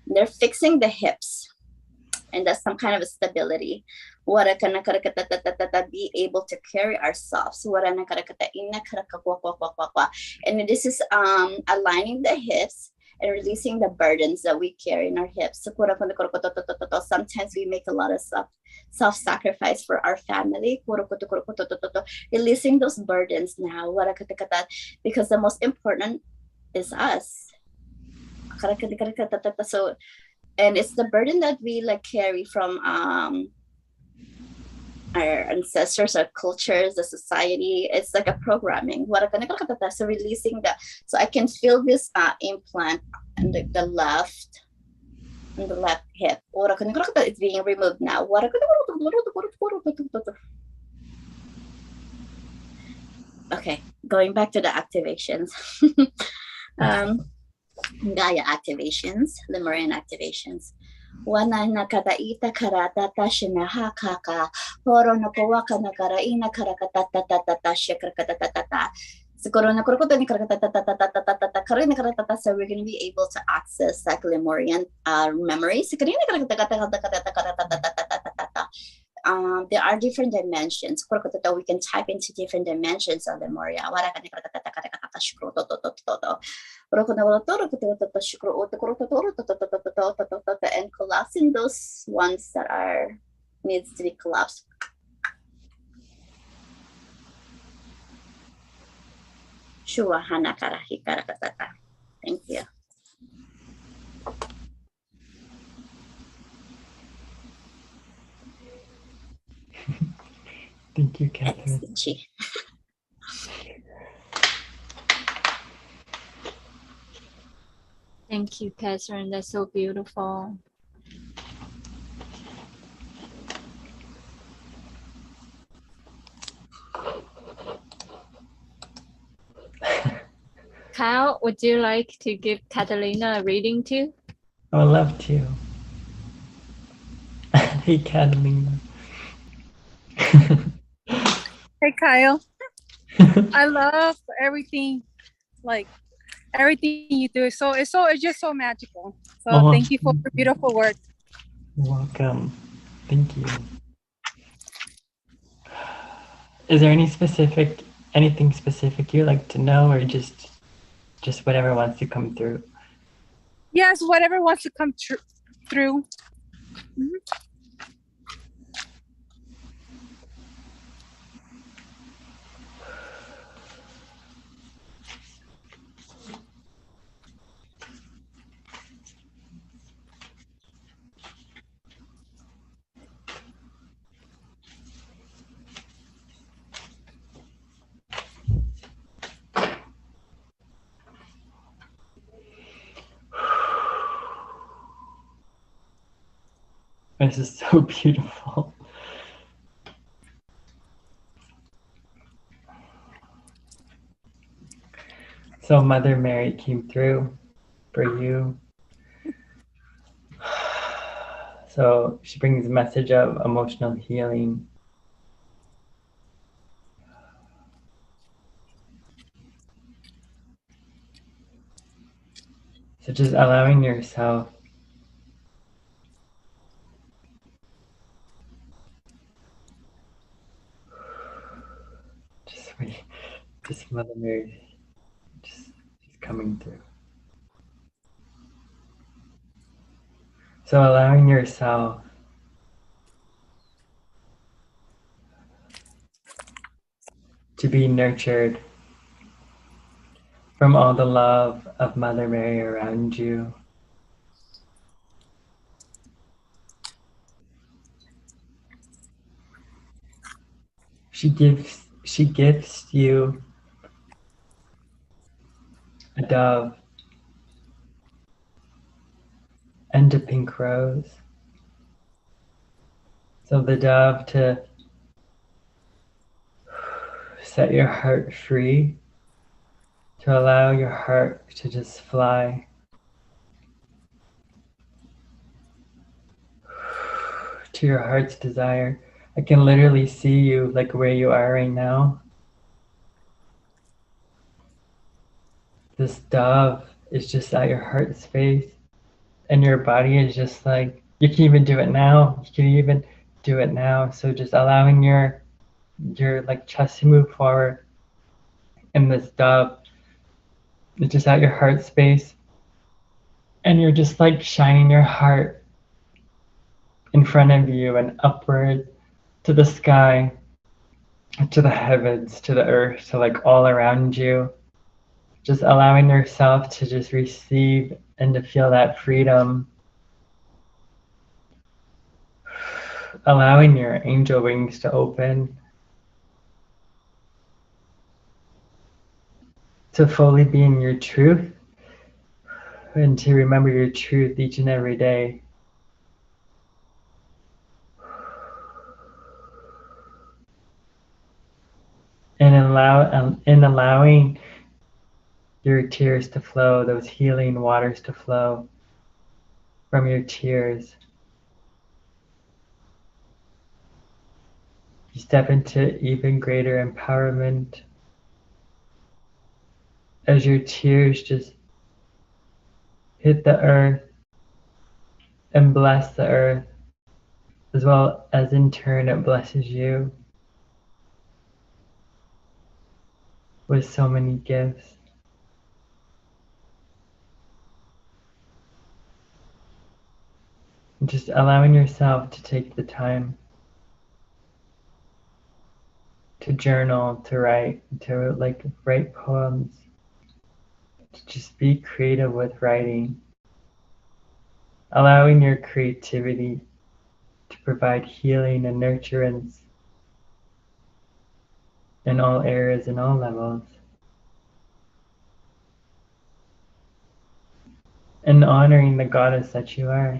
They're fixing the hips, and that's some kind of a stability. Be able to carry ourselves. And this is aligning the hips and releasing the burdens that we carry in our hips. Sometimes we make a lot of self-sacrifice for our family. Releasing those burdens now. Because the most important is us. So, and it's the burden that we like carry from our ancestors, our cultures, the society. It's like a programming. So releasing that. So I can feel this implant in the left hip. It's being removed now. Okay, going back to the activations. Gaia activations, Lemurian activations. Wana nakadaita karata tashina hakaka, horo no kawaka nakaraina karakatatatata shakrakatatatata. So we're going to be able to access like Lemurian memories. There are different dimensions. We can type into different dimensions of Lemuria. And collapsing those ones that are needs to be collapsed. Shuahana karahi karakatata. Thank you. Thank you, Catherine. Chi. Thank you, Catherine. That's so beautiful. Kyle, would you like to give Catalina a reading too? I would love to. Hey, Catalina. Hey, Kyle. I love everything, like everything you do. It's just so magical. So Oh, thank you for your beautiful work. You're welcome. Thank you. Is there anything specific you'd like to know, or just whatever wants to come through? Yes, whatever wants to come through. This is so beautiful. So Mother Mary came through for you. So she brings a message of emotional healing. So just allowing yourself just Mother Mary just coming through. So allowing yourself to be nurtured from all the love of Mother Mary around you. She gifts you a dove and a pink rose. So the dove to set your heart free, to allow your heart to just fly. To your heart's desire. I can literally see you like where you are right now. This dove is just at your heart space, and your body is just like, you can even do it now. You can even do it now. So just allowing your like chest to move forward, and this dove is just at your heart space, and you're just like shining your heart in front of you and upward to the sky, to the heavens, to the earth, to like all around you. Just allowing yourself to just receive and to feel that freedom. Allowing your angel wings to open. To fully be in your truth. And to remember your truth each and every day. And allowing your tears to flow, those healing waters to flow from your tears. You step into even greater empowerment as your tears just hit the earth and bless the earth, as well as in turn it blesses you with so many gifts. And just allowing yourself to take the time to journal, to write, to like write poems, to just be creative with writing, allowing your creativity to provide healing and nurturance in all areas and all levels. And honoring the goddess that you are.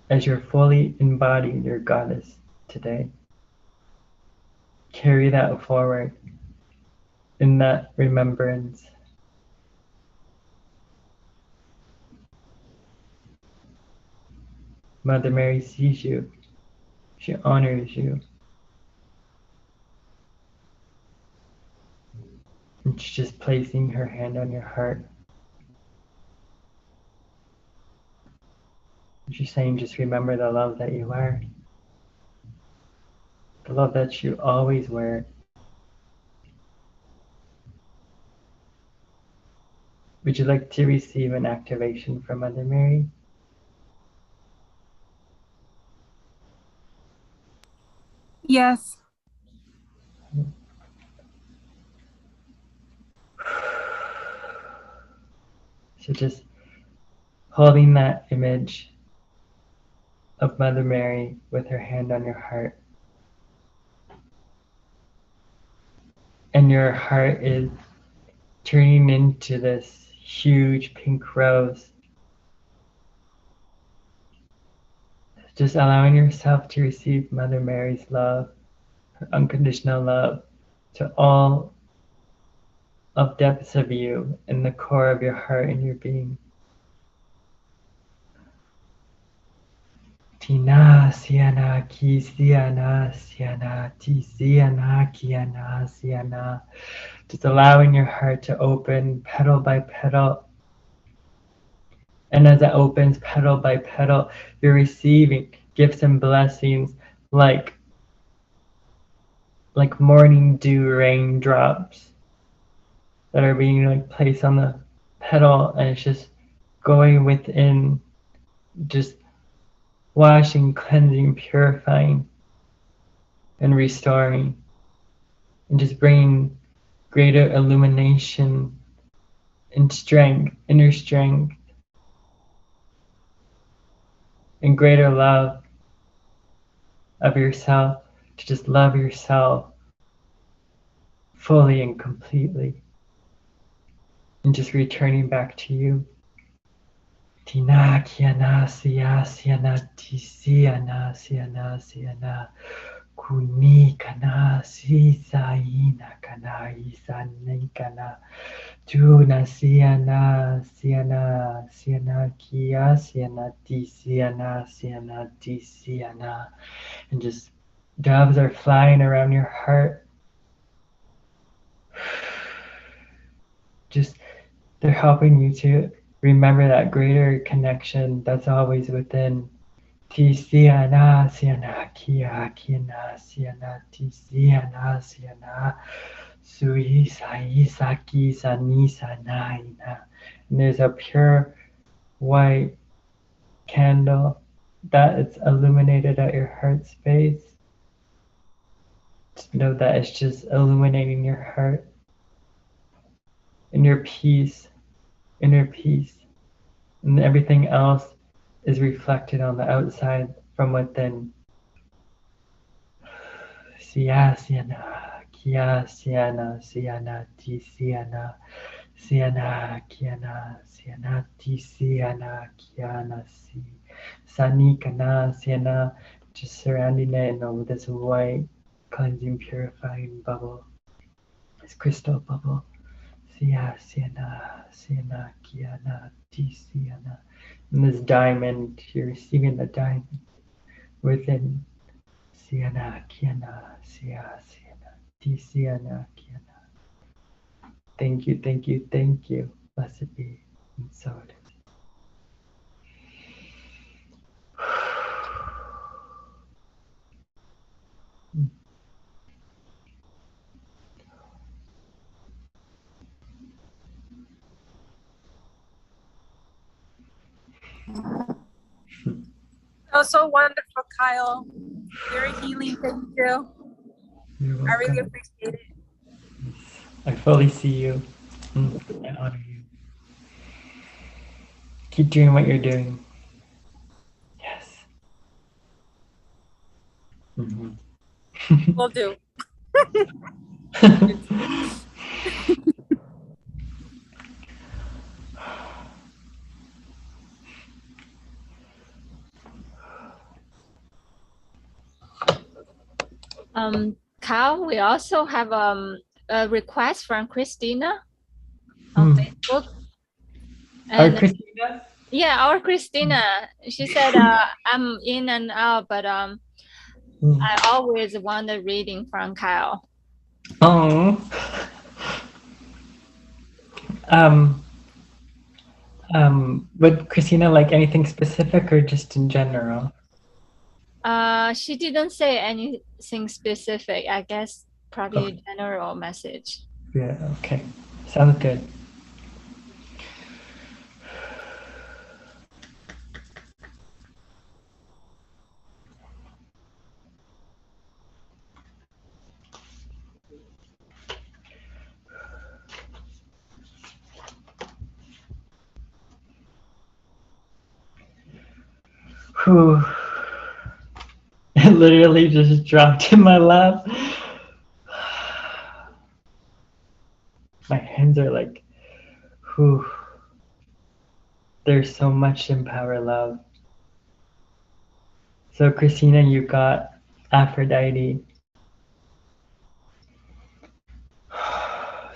As you're fully embodied your goddess today. Carry that forward in that remembrance. Mother Mary sees you. She honors you. And she's just placing her hand on your heart. And she's saying, just remember the love that you are. The love that you always were. Would you like to receive an activation from Mother Mary? Yes. So just holding that image of Mother Mary with her hand on your heart. And your heart is turning into this huge pink rose. Just allowing yourself to receive Mother Mary's love, her unconditional love to all of depths of you in the core of your heart and your being. Tina siana ki siana siana ti siana kiana siana. Just allowing your heart to open petal by petal. And as it opens petal by petal, you're receiving gifts and blessings like morning dew raindrops that are being like placed on the petal, and it's just going within, just washing, cleansing, purifying, and restoring, and just bringing greater illumination and strength, inner strength, and greater love of yourself, to just love yourself fully and completely, and just returning back to you. Tina kiana siya siana ti siana siana siana kuni kana si saina kana isani kana tuna siana siana siana kia siana ti siana, and just doves are flying around your heart. Just they're helping you to remember that greater connection that's always within. Ti siana siana kia kiana siana ti siana siana sui sai saki sani sanaina. And there's a pure white candle that is illuminated at your heart space. Just know that it's just illuminating your heart and your peace, inner peace, and everything else is reflected on the outside from within. Sia siana, kia siana, siana ti siana, siana kiana, siana ti siana, kiana si, sani kana siana, just surrounding it in this white, cleansing, purifying bubble, this crystal bubble. Sia siana, siana kiana, ti siana. And this diamond, you're receiving the diamond within. Siana kiana, sia siana, ti siana kiana. Thank you, thank you, thank you. Blessed be, and so it is. That was so wonderful, Kyle. Very healing. Thank you. You're I really welcome. appreciate it. I fully see you. I honor you. Keep doing what you're doing. Yes. Will do. Kyle, we also have a request from Christina on Facebook. Our And Christina? yeah, our Christina. She said, I'm in and out, but I always want a reading from Kyle. Oh. Would Christina like anything specific or just in general? She didn't say anything specific. I guess probably a general message. Yeah, okay. Sounds good. Whew. It literally just dropped in my lap. My hands are like, whew. There's so much in Power Love. So Christina, you got Aphrodite.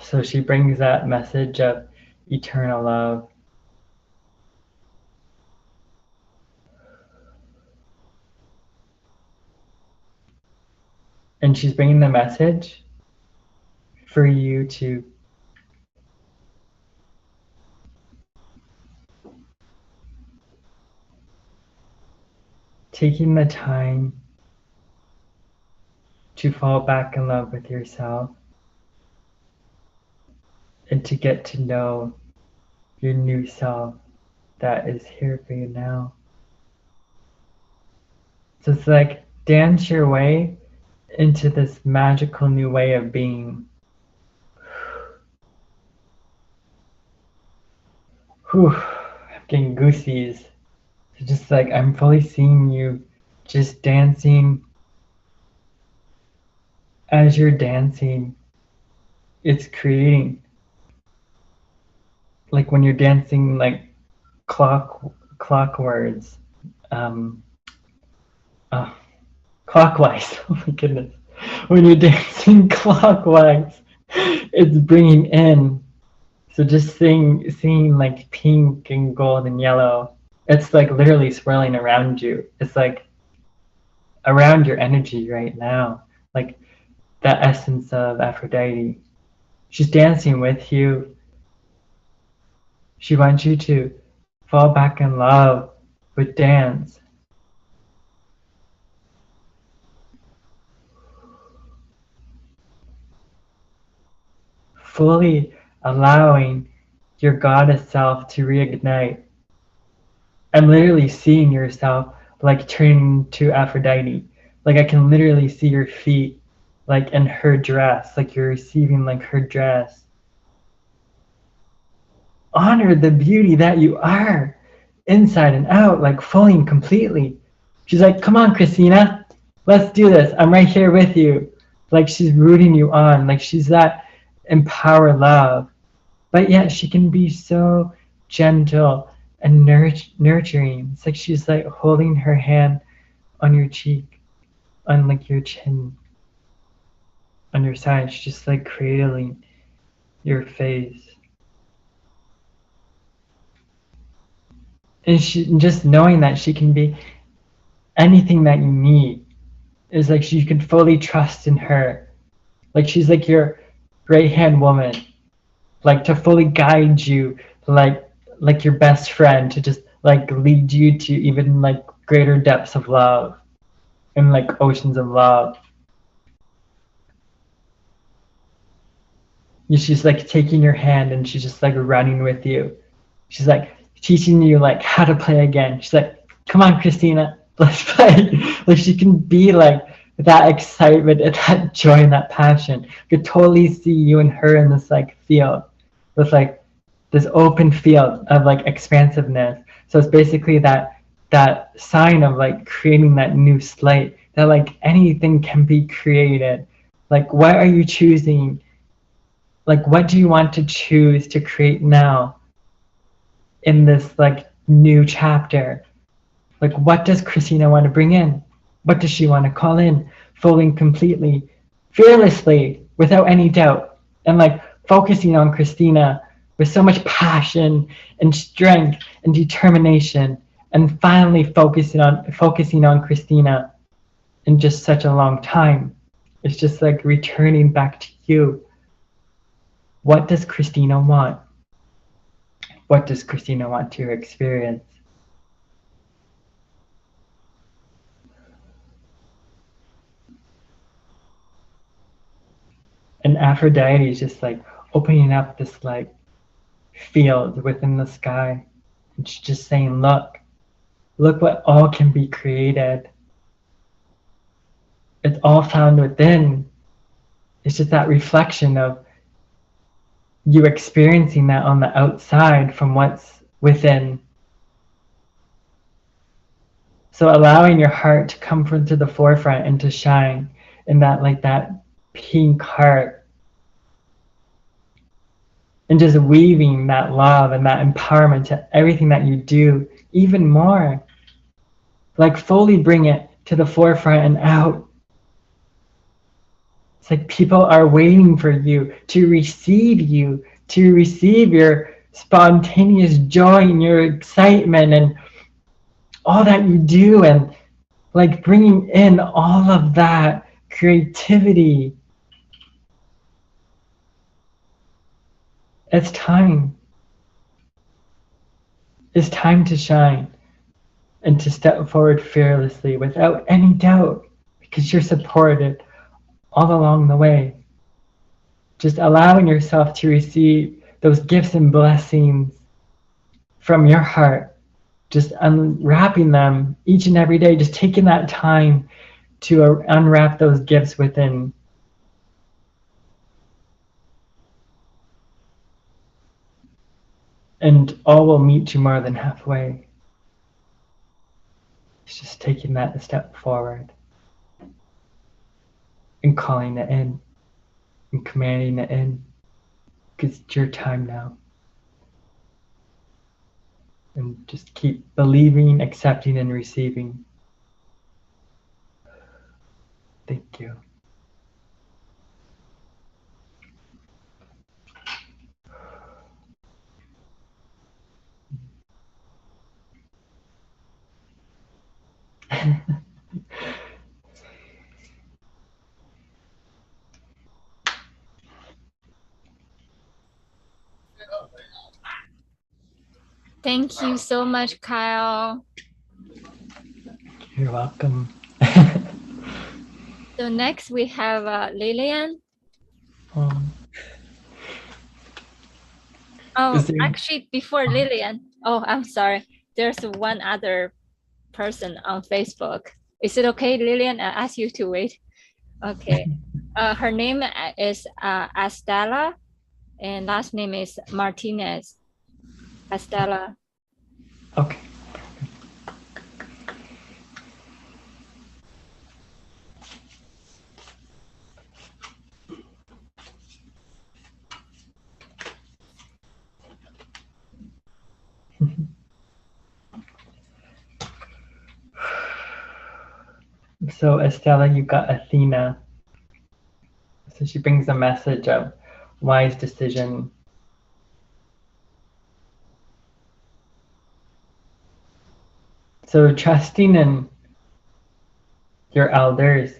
So she brings that message of eternal love. And she's bringing the message for you to taking the time to fall back in love with yourself and to get to know your new self that is here for you now. So it's like dance your way into this magical new way of being. Whew, I'm getting goosies. So just like I'm fully seeing you just dancing. As you're dancing, it's creating. Like when you're dancing like clockwards. Clockwise. Oh my goodness. When you're dancing clockwise, it's bringing in. So just seeing like pink and gold and yellow. It's like literally swirling around you. It's like around your energy right now. Like that essence of Aphrodite. She's dancing with you. She wants you to fall back in love with dance. Fully allowing your goddess self to reignite. I'm literally seeing yourself like turning to Aphrodite. Like I can literally see your feet like in her dress, like you're receiving like her dress. Honor the beauty that you are inside and out, like fully and completely. She's like, come on, Christina, let's do this. I'm right here with you. Like she's rooting you on, like she's that empower love. But yet she can be so gentle and nurturing. It's like she's like holding her hand on your cheek, on like your chin, on your side. She's just like cradling your face. And she just knowing that she can be anything that you need is like you can fully trust in her. Like she's like your right hand woman, like to fully guide you, like your best friend, to just like lead you to even like greater depths of love and like oceans of love. She's like taking your hand and she's just like running with you. She's like teaching you like how to play again. She's like, come on, Christina, Let's play. Like she can be like that excitement and that joy and that passion. I could totally see you and her in this like field with like this open field of like expansiveness. So it's basically that sign of like creating that new slate, that like anything can be created. Like what are you choosing? Like what do you want to choose to create now in this like new chapter? Like what does Christina want to bring in? What does she want to call in fully and completely, fearlessly, without any doubt, and like focusing on Christina with so much passion and strength and determination, and finally focusing on Christina in just such a long time. It's just like returning back to you. What does Christina want? What does Christina want to experience? And Aphrodite is just like opening up this like field within the sky. And she's just saying, look what all can be created. It's all found within. It's just that reflection of you experiencing that on the outside from what's within. So allowing your heart to come to the forefront and to shine in that like that pink heart, and just weaving that love and that empowerment to everything that you do even more. Like fully bring it to the forefront and out. It's like people are waiting for you, to receive your spontaneous joy and your excitement and all that you do, and like bringing in all of that creativity. It's time. It's time to shine and to step forward fearlessly without any doubt, because you're supported all along the way. Just allowing yourself to receive those gifts and blessings from your heart, just unwrapping them each and every day, just taking that time to unwrap those gifts within. And all will meet you more than halfway. It's just taking that a step forward and calling it in and commanding it in, because it's your time now. And just keep believing, accepting, and receiving. Thank you. Thank you so much, Kyle. You're welcome. So next we have Lillian. Actually, before Lillian, I'm sorry. There's one other person on Facebook. Is it okay, Lillian? I ask you to wait. Okay. Her name is Estela, and last name is Martinez. Estela. Okay. So Estela, you got Athena. So she brings a message of wise decision. So trusting in your elders,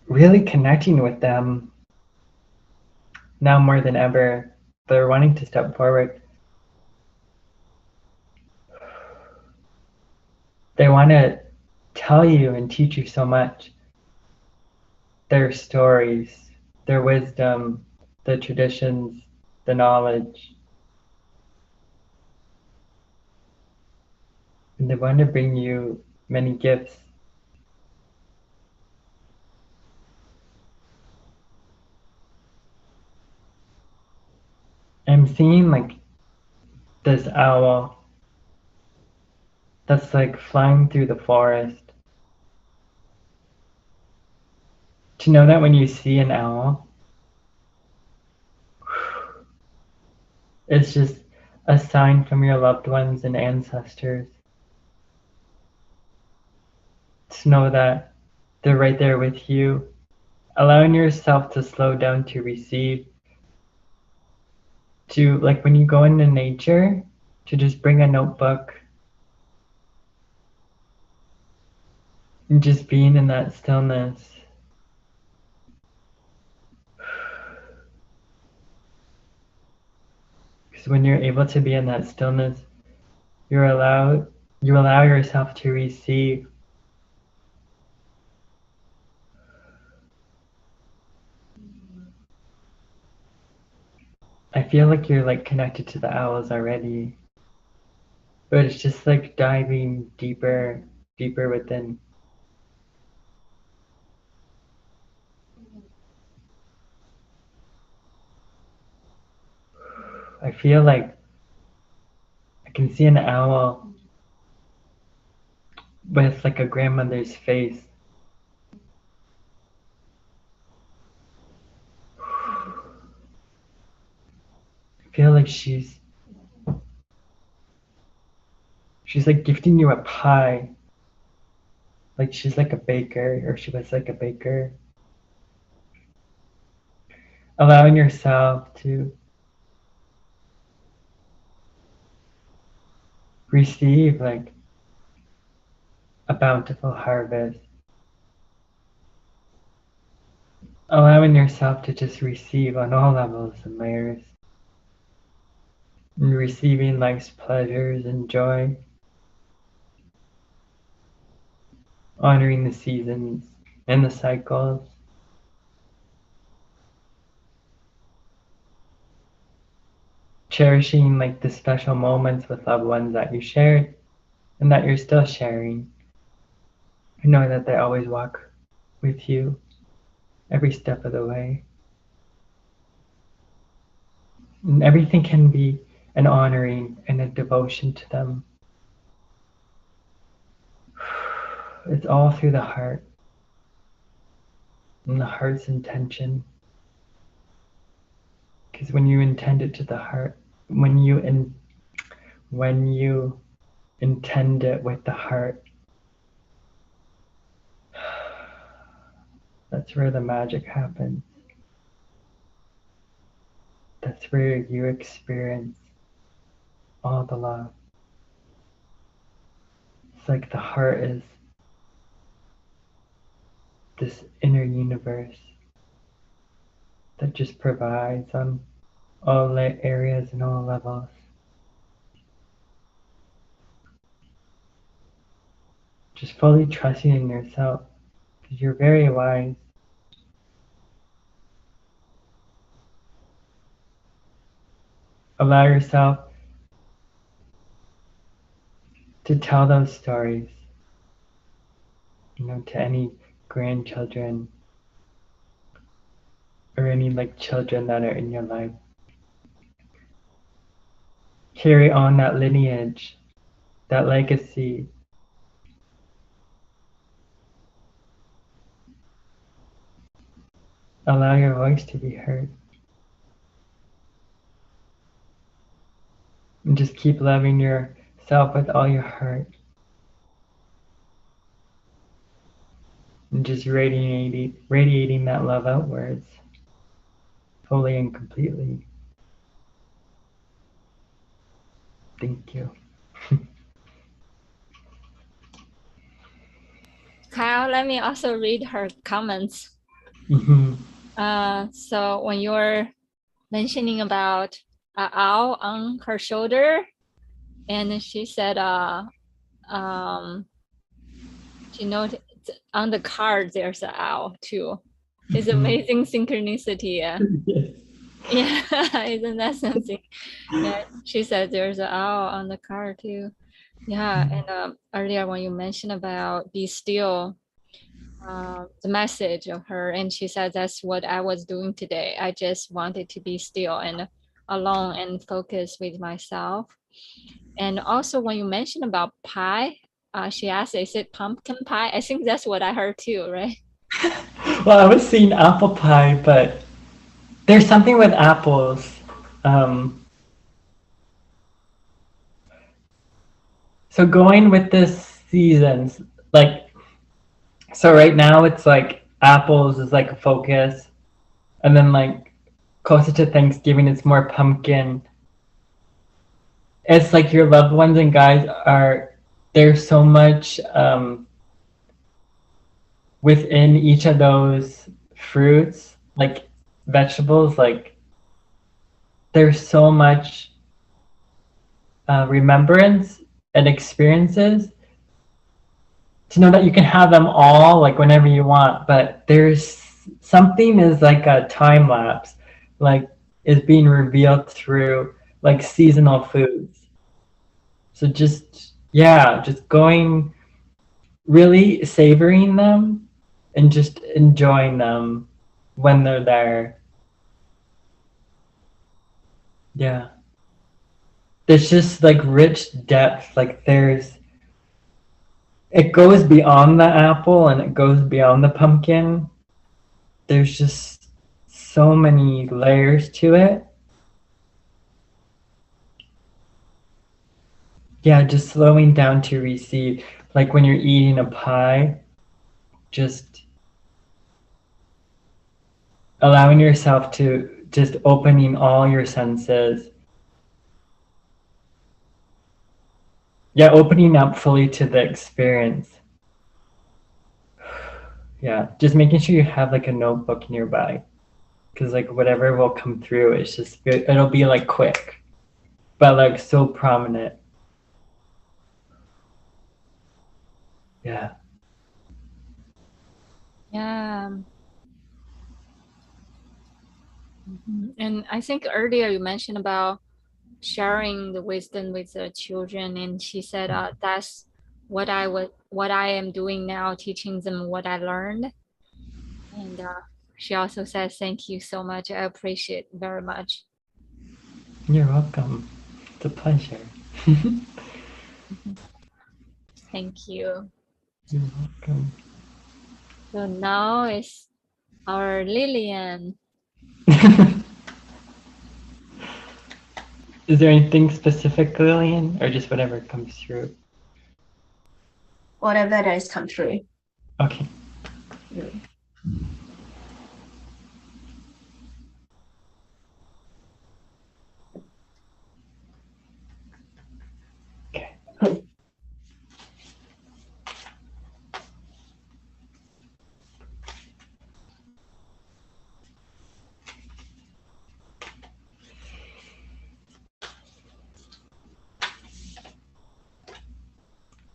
really connecting with them now more than ever. They're wanting to step forward. They want to tell you and teach you so much. Their stories, their wisdom, the traditions, the knowledge. And they want to bring you many gifts. I'm seeing like this owl that's like flying through the forest. To know that when you see an owl, it's just a sign from your loved ones and ancestors. To know that they're right there with you, allowing yourself to slow down to receive. To, like, when you go into nature, to just bring a notebook and just being in that stillness. Because when you're able to be in that stillness, you allow yourself to receive. I feel like you're like connected to the owls already, but it's just like diving deeper, deeper within. I feel like I can see an owl with like a grandmother's face. I feel like she's like gifting you a pie. Like she's like a baker, or she was like a baker. Allowing yourself to receive like a bountiful harvest. Allowing yourself to just receive on all levels and layers. And receiving life's pleasures and joy. Honoring the seasons and the cycles. Cherishing like the special moments with loved ones that you shared and that you're still sharing. And knowing that they always walk with you every step of the way. And everything can be an honoring and a devotion to them. It's all through the heart and the heart's intention. Because when you intend it to the heart, when you intend it with the heart, that's where the magic happens. That's where you experience all the love. It's like the heart is this inner universe that just provides on all areas and all levels. Just fully trusting in yourself, because you're very wise. Allow yourself to tell those stories, to any grandchildren or any like children that are in your life. Carry on that lineage, that legacy. Allow your voice to be heard. And just keep loving yourself with all your heart. And just radiating that love outwards, fully and completely. Thank you. Kyle, let me also read her comments. So when you were mentioning about an owl on her shoulder, and she said, she noted on the card there's an owl too. It's amazing synchronicity. Yeah. Yes. Yeah, isn't that something? Yeah, she said there's an owl on the card too. Yeah, and earlier when you mentioned about be still, the message of her, and she said that's what I was doing today. I just wanted to be still and alone and focus with myself. And also when you mentioned about pie, she asked, is it pumpkin pie? I think that's what I heard too, right? Well, I was seeing apple pie, but there's something with apples. Um, so going with this seasons, like, so right now it's like apples is like a focus, and then like closer to Thanksgiving, it's more pumpkin. It's like your loved ones and guys are there's so much within each of those fruits, like vegetables, like there's so much remembrance and experiences to know that you can have them all like whenever you want, but there's something is like a time lapse, like is being revealed through like seasonal foods. So just yeah, just going really savoring them and just enjoying them when they're there. Yeah. There's just like rich depth, like there's it goes beyond the apple and it goes beyond the pumpkin. There's just so many layers to it. Yeah, just slowing down to receive. Like when you're eating a pie, just allowing yourself to just opening all your senses. Yeah, opening up fully to the experience. Yeah, just making sure you have like a notebook nearby. Because like whatever will come through, it's just, it'll be like quick, but like so prominent. Yeah. Yeah. And I think earlier you mentioned about sharing the wisdom with the children, and she said that's what I am doing now, teaching them what I learned. And she also said thank you so much. I appreciate very much. You're welcome. It's a pleasure. Thank you. You're welcome. So now it's our Lillian. Is there anything specific, Lillian, or just whatever comes through? Whatever that has come through. Okay. Okay.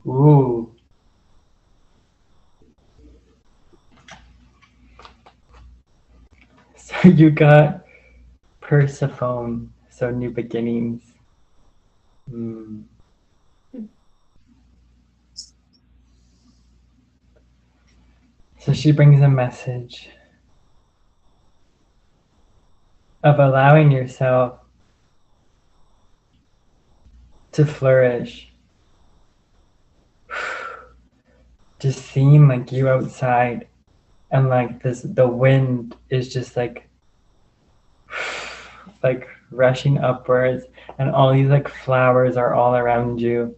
Ooh. So you got Persephone, so new beginnings. Mm. So she brings a message of allowing yourself to flourish. Just seeing like you outside and like this, the wind is just like rushing upwards and all these like flowers are all around you.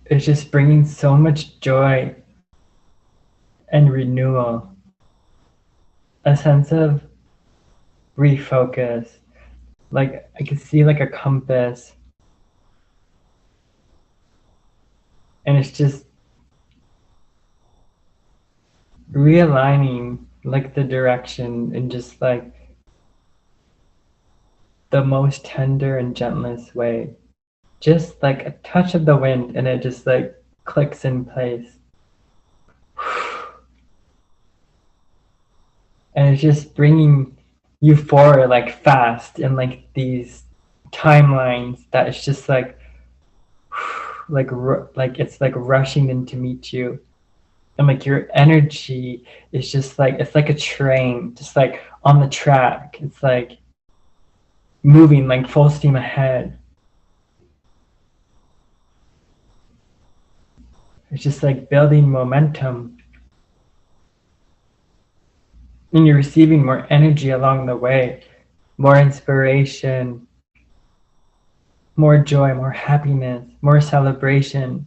It's just bringing so much joy and renewal, a sense of refocus. Like I can see like a compass, and it's just realigning like the direction in just like the most tender and gentlest way. Just like a touch of the wind and it just like clicks in place. And it's just bringing you forward like fast in like these timelines that it's just like it's like rushing in to meet you, and like your energy is just like it's like a train just like on the track. It's like moving like full steam ahead. It's just like building momentum, and you're receiving more energy along the way, more inspiration, more joy, more happiness, more celebration.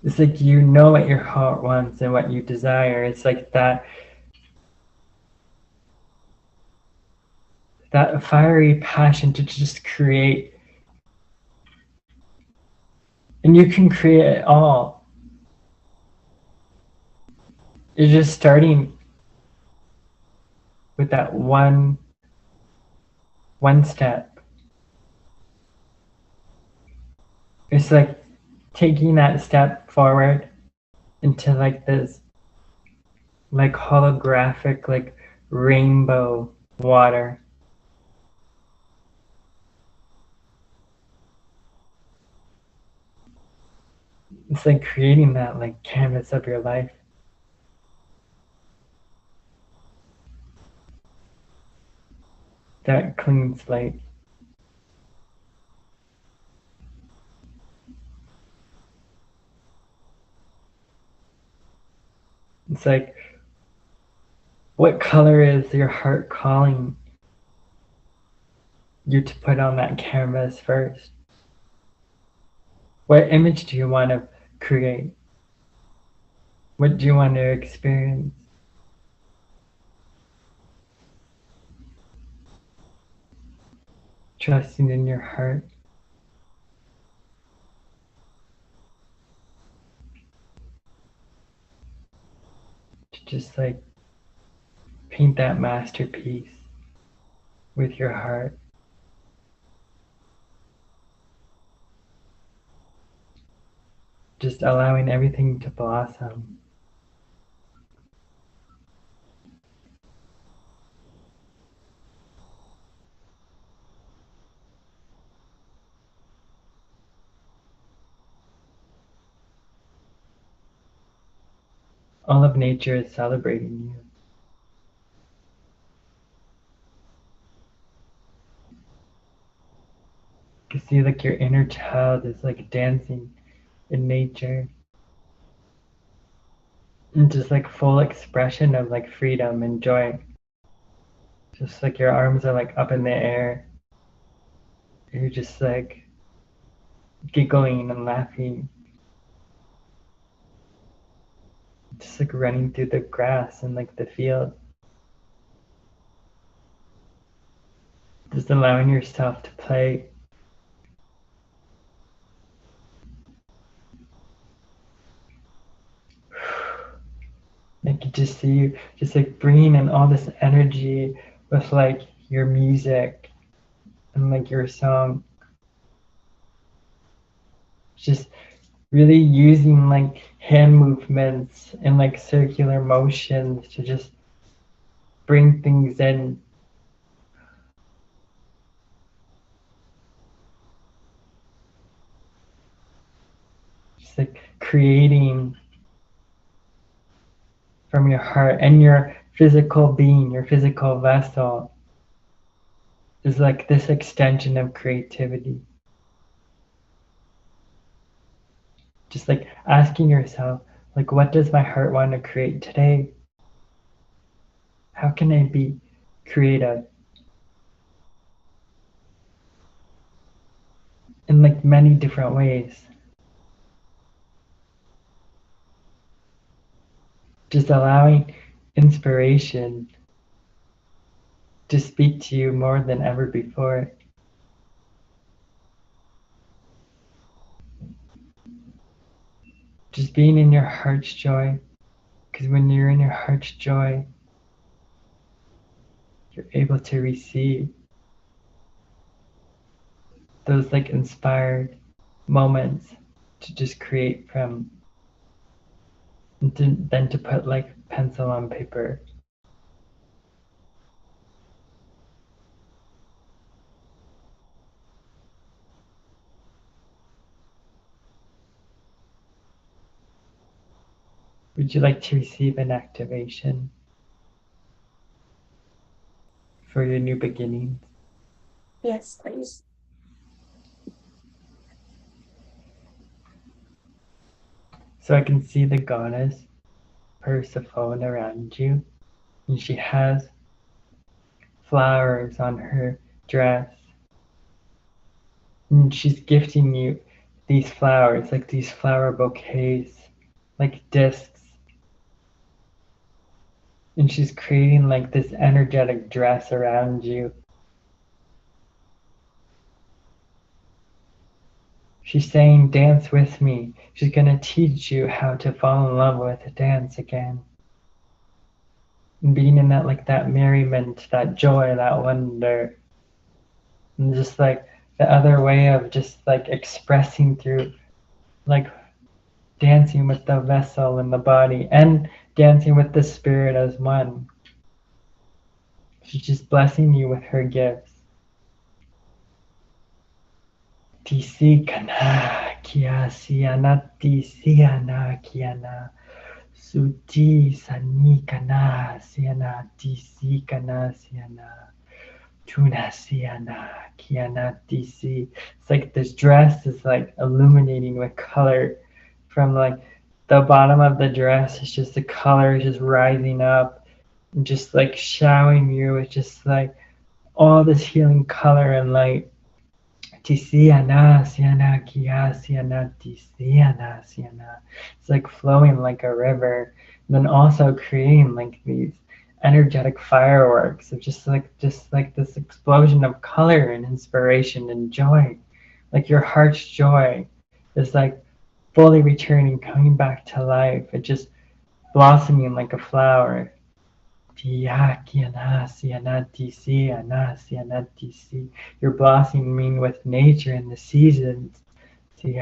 It's like you know what your heart wants and what you desire. It's like that fiery passion to just create. And you can create it all. You're just starting with that one step. It's like taking that step forward into like this like holographic like rainbow water. It's like creating that like canvas of your life. That clean slate. It's like, what color is your heart calling you to put on that canvas first? What image do you want to create? What do you want to experience? Trusting in your heart. To just like paint that masterpiece with your heart. Just allowing everything to blossom. All of nature is celebrating you. You can see like your inner child is like dancing in nature. And just like full expression of like freedom and joy. Just like your arms are like up in the air. You're just like giggling and laughing. Just like running through the grass and like the field. Just allowing yourself to play. I could just see you just like bringing in all this energy with like your music and like your song. Just really using like hand movements and like circular motions to just bring things in. Just like creating from your heart, and your physical being, your physical vessel is like this extension of creativity. Just like asking yourself, like, what does my heart want to create today? How can I be creative? In like many different ways. Just allowing inspiration to speak to you more than ever before. Just being in your heart's joy, because when you're in your heart's joy, you're able to receive those like inspired moments to just create from, and then to put like pencil on paper. Would you like to receive an activation for your new beginnings? Yes, please. So I can see the goddess Persephone around you, and she has flowers on her dress, and she's gifting you these flowers, like these flower bouquets, like discs, and she's creating like this energetic dress around you. She's saying, dance with me. She's going to teach you how to fall in love with dance again. And being in that, like that merriment, that joy, that wonder. And just like the other way of just like expressing through, like dancing with the vessel and the body and dancing with the spirit as one. She's just blessing you with her gifts. Tisi kana kia siana tisiana kiana suti sani kana siana tisi kana siana tuna siana kiana tisi. It's like this dress is like illuminating with color from like the bottom of the dress. It's just the color just rising up and just like showering you with just like all this healing color and light. Tisiana, siana, kia, siana, tisiana, siana. It's like flowing like a river. And then also creating like these energetic fireworks of just like this explosion of color and inspiration and joy. Like your heart's joy is like fully returning, coming back to life. It just blossoming like a flower. You're blossoming with nature and the seasons. Just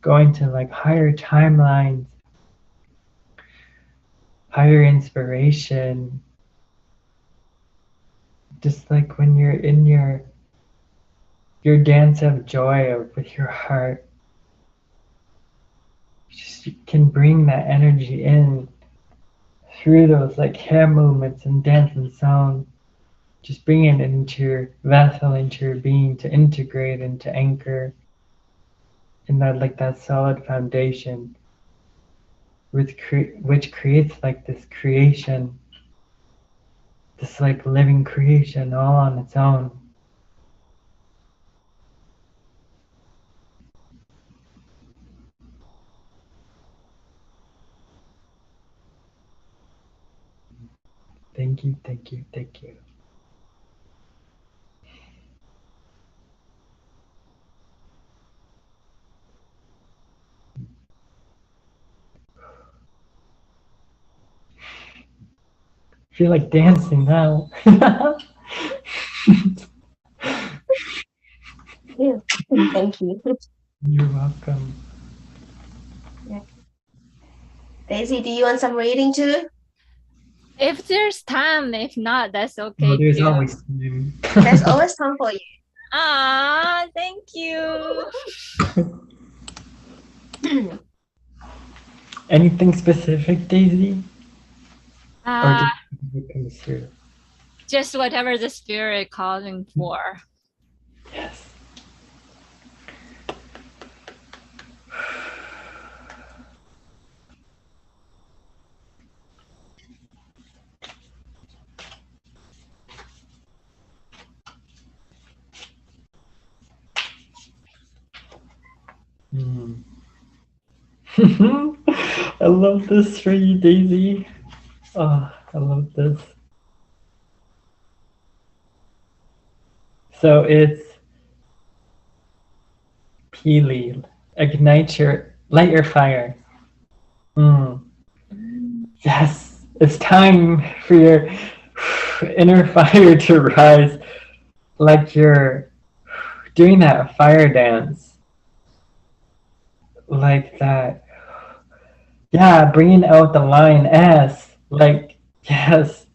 going to like higher timelines, higher inspiration. Just like when you're in your dance of joy with your heart, you can bring that energy in through those like hand movements and dance and sound. Just bring it into your vessel, into your being, to integrate and to anchor in that like that solid foundation, which creates like this creation. This like living creation all on its own. Thank you, thank you, thank you. I feel like dancing now. Yeah. Thank you. You're welcome. Yeah. Daisy, do you want some reading too? If there's time, if not, that's okay. Oh, there's too. always time. There's always time for you. Ah, thank you. Anything specific, Daisy? Or Uh, just what comes through? just whatever the spirit calling for. Yes. I love this for you, Daisy. Oh, I love this. So it's Pili. Light your fire. Yes, it's time for your inner fire to rise, like you're doing that fire dance. Like that. Yeah, bringing out the line S. Like, Yes.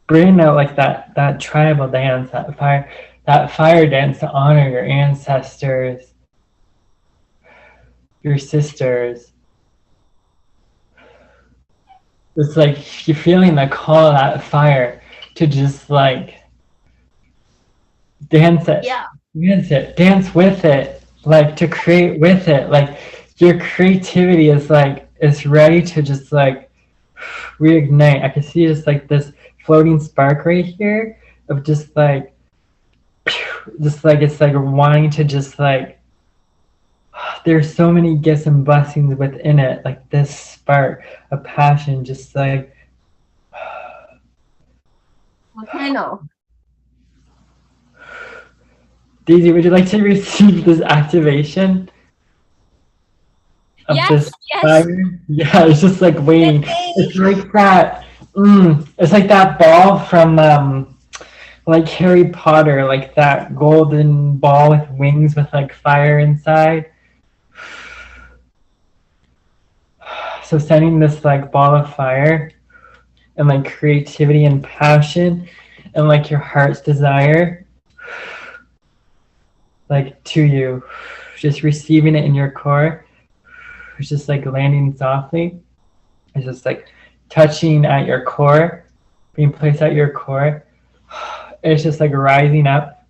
Bring out like that tribal dance, that fire dance to honor your ancestors, your sisters. It's like you're feeling the call of that fire to just like dance it, Yeah. dance it, dance with it, like to create with it. Like your creativity is like is ready to just like reignite. I can see just like this floating spark right here of just like it's like wanting to just like there's so many gifts and blessings within it, like this spark of passion, just like Volcano. Daisy, would you like to receive this activation of Yes, this yes. fire? Yeah, it's just like waiting. It's like that. It's like that ball from like Harry Potter, like that golden ball with wings with like fire inside. So sending this like ball of fire and like creativity and passion and like your heart's desire like to you, just receiving it in your core. It's just like landing softly. It's just like touching at your core, being placed at your core. It's just like rising up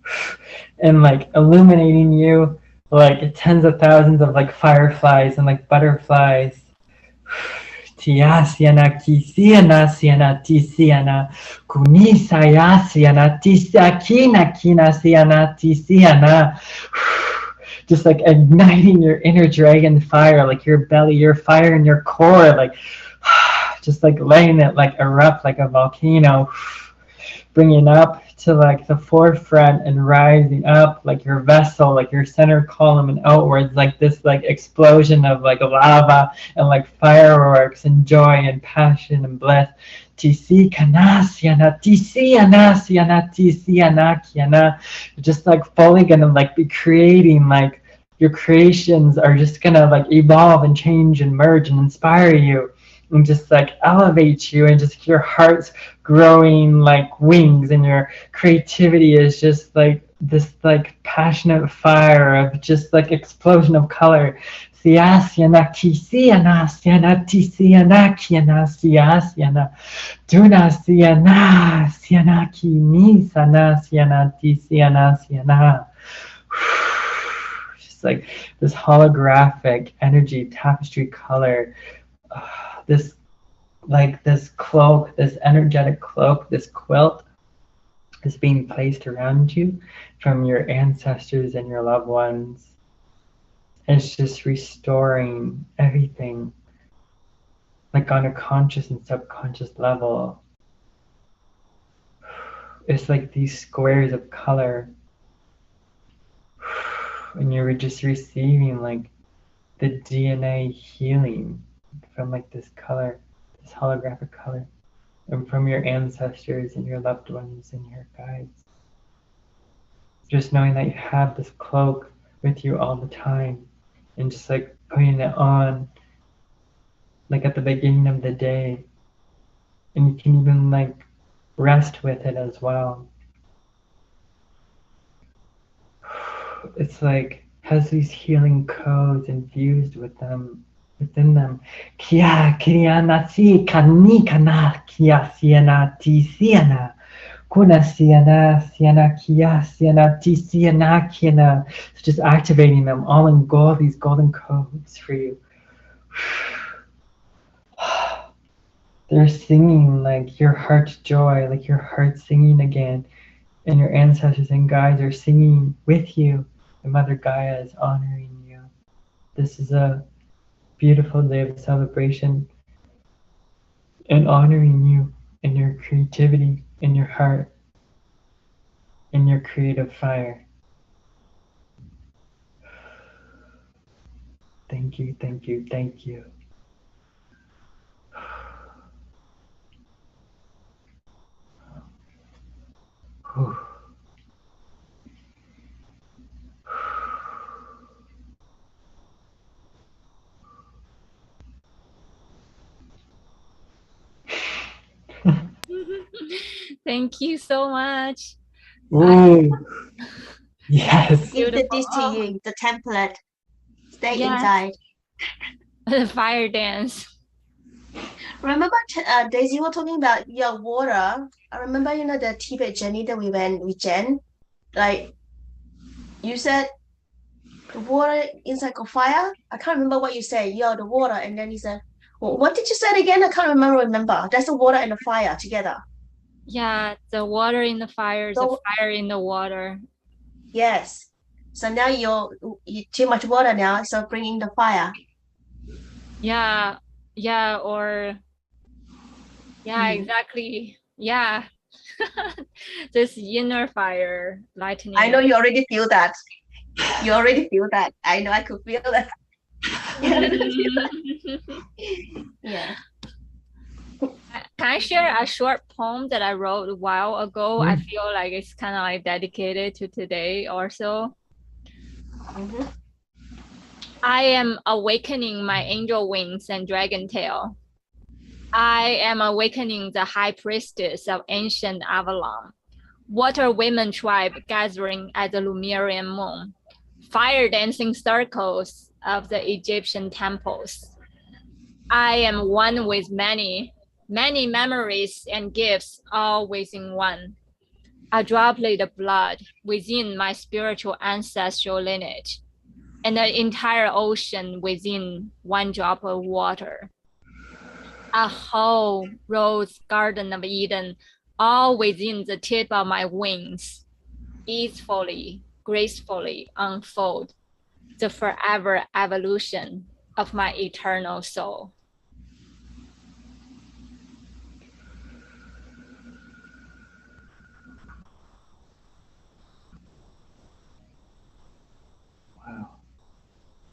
and like illuminating you like tens of thousands of like fireflies and like butterflies. Tiasiana kisiana siana tisiana kunisaya siana tisakina kina siana tisiana. Just like igniting your inner dragon fire, like your belly, your fire in your core, like just like letting it like erupt like a volcano, bringing up to like the forefront and rising up like your vessel, like your center column and outwards, like this like explosion of like lava and like fireworks and joy and passion and bliss. TC kanasiana, TC anasiana, TC anakiana. You're just like fully gonna like be creating like your creations are just gonna like evolve and change and merge and inspire you and just like elevate you and just your heart's growing like wings and your creativity is just like this like passionate fire of just like explosion of color. Siasiana kisiana siana tisiana kiana siasiana duna siana siana kini sana siana tisiana siana. Just like this holographic energy tapestry color. This like this cloak, this energetic cloak, this quilt is being placed around you from your ancestors and your loved ones. And it's just restoring everything like on a conscious and subconscious level. It's like these squares of color and you're just receiving like the DNA healing from like this color, this holographic color, and from your ancestors and your loved ones and your guides. Just knowing that you have this cloak with you all the time and just like putting it on like at the beginning of the day. And you can even like rest with it as well. It's like has these healing codes infused with them within them. Kia kriana si kani kana kia siena ti siena. Kuna siena siena kia siena ti siena kiena. So just activating them all in gold, these golden codes for you. They're singing like your heart's joy, like your heart singing again. And your ancestors and guides are singing with you. And Mother Gaia is honoring you. This is a beautiful day of celebration and honoring you and your creativity and your heart and your creative fire. Thank you, thank you, thank you. Whew. Thank you so much. Ooh, yes. Give the Beautiful. dish to you, the template. Stay Yes. inside. The fire dance. Remember, Daisy, you were talking about your water. I remember, the Tibet journey that we went with Jen. Like, you said the water is like a fire. I can't remember what you said. The water. And then you said, well, what did you say again? I can't remember. That's the water and the fire together. Yeah, the water in the fire, the So, fire in the water. yes. So now you too much water now, so bringing the fire. Yeah, exactly. Yeah. This inner fire lightning. I know you already feel that. You already feel that. I know I could feel that. Yeah. Can I share a short poem that I wrote a while ago? I Mm. feel like it's kind of like dedicated to today also. Mhm. I am awakening my angel wings and dragon tail. I am awakening the high priestess of ancient Avalon. Water women tribe gathering at the Lemurian moon. Fire dancing circles of the Egyptian temples. I am one with many, many memories and gifts all within one. A droplet of blood within my spiritual ancestral lineage, and an entire ocean within one drop of water. A whole rose garden of Eden, all within the tip of my wings, easefully, gracefully unfold the forever evolution of my eternal soul. Wow.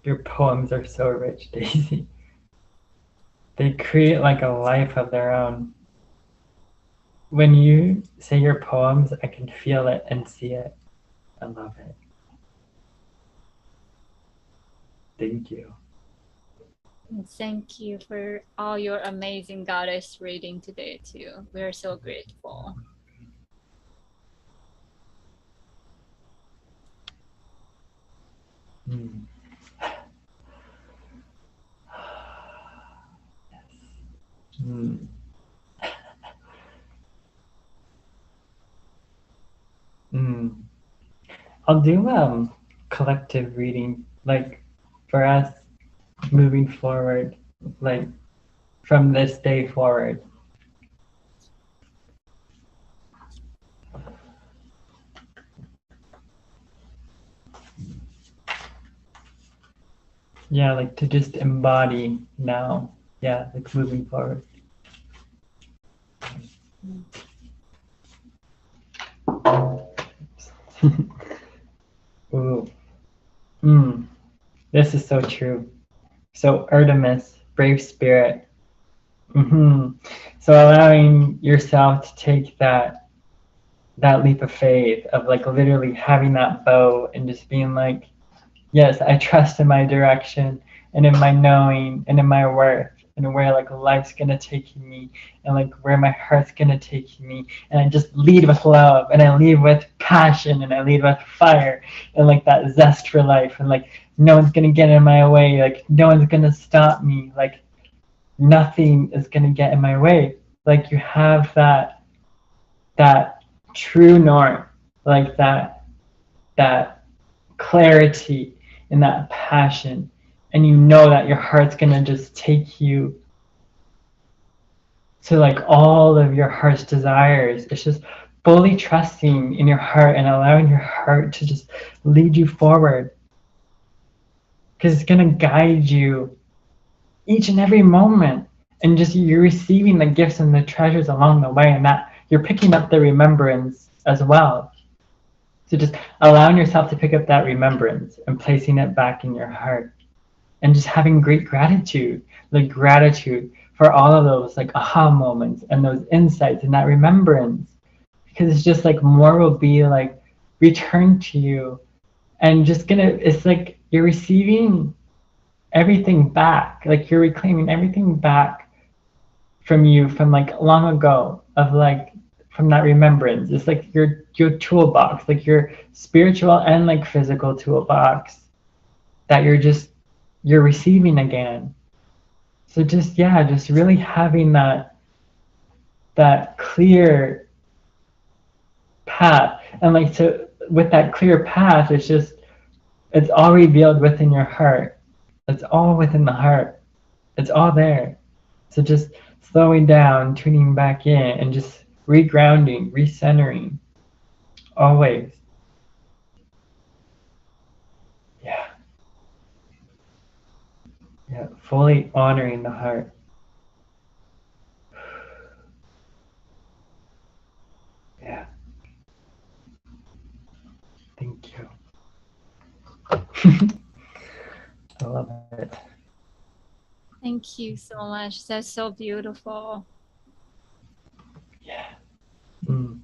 Your poems are so rich, Daisy. They create like a life of their own. When you say your poems, I can feel it and see it. I love it. Thank you. And thank you for all your amazing goddess reading today too. We're so grateful. Mm. Yes. Mm. Mm. I'll do collective reading, like for us moving forward, like from this day forward. Yeah, like to just embody now. Yeah, like moving forward. Ooh. Mm. This is so true. So Artemis, brave spirit. So allowing yourself to take that leap of faith of like literally having that bow and just being like, yes, I trust in my direction and in my knowing and in my worth and where like life's gonna take me and like where my heart's gonna take me. And I just lead with love and I lead with passion and I lead with fire and like that zest for life and like no one's gonna get in my way, like no one's gonna stop me, like nothing is gonna get in my way. Like you have that true north, like that clarity and that passion, and you know that your heart's gonna just take you to like all of your heart's desires. It's just fully trusting in your heart and allowing your heart to just lead you forward, because it's gonna guide you each and every moment, and just you're receiving the gifts and the treasures along the way, and that you're picking up the remembrance as well. So just allowing yourself to pick up that remembrance and placing it back in your heart, and just having great gratitude, like gratitude for all of those like aha moments and those insights and that remembrance, because it's just like more will be like returned to you, and just it's like you're receiving everything back, like you're reclaiming everything back from you from like long ago, of like from that remembrance. It's like your toolbox, like your spiritual and like physical toolbox that you're receiving again. So just just really having that clear path, and like with that clear path, it's all revealed within your heart. It's all within the heart. It's all there. So just slowing down, tuning back in, and just regrounding, recentering, always. Yeah. Yeah, fully honoring the heart. Yeah. Thank you. I love it. Thank you so much. That's so beautiful. Yeah. Mm.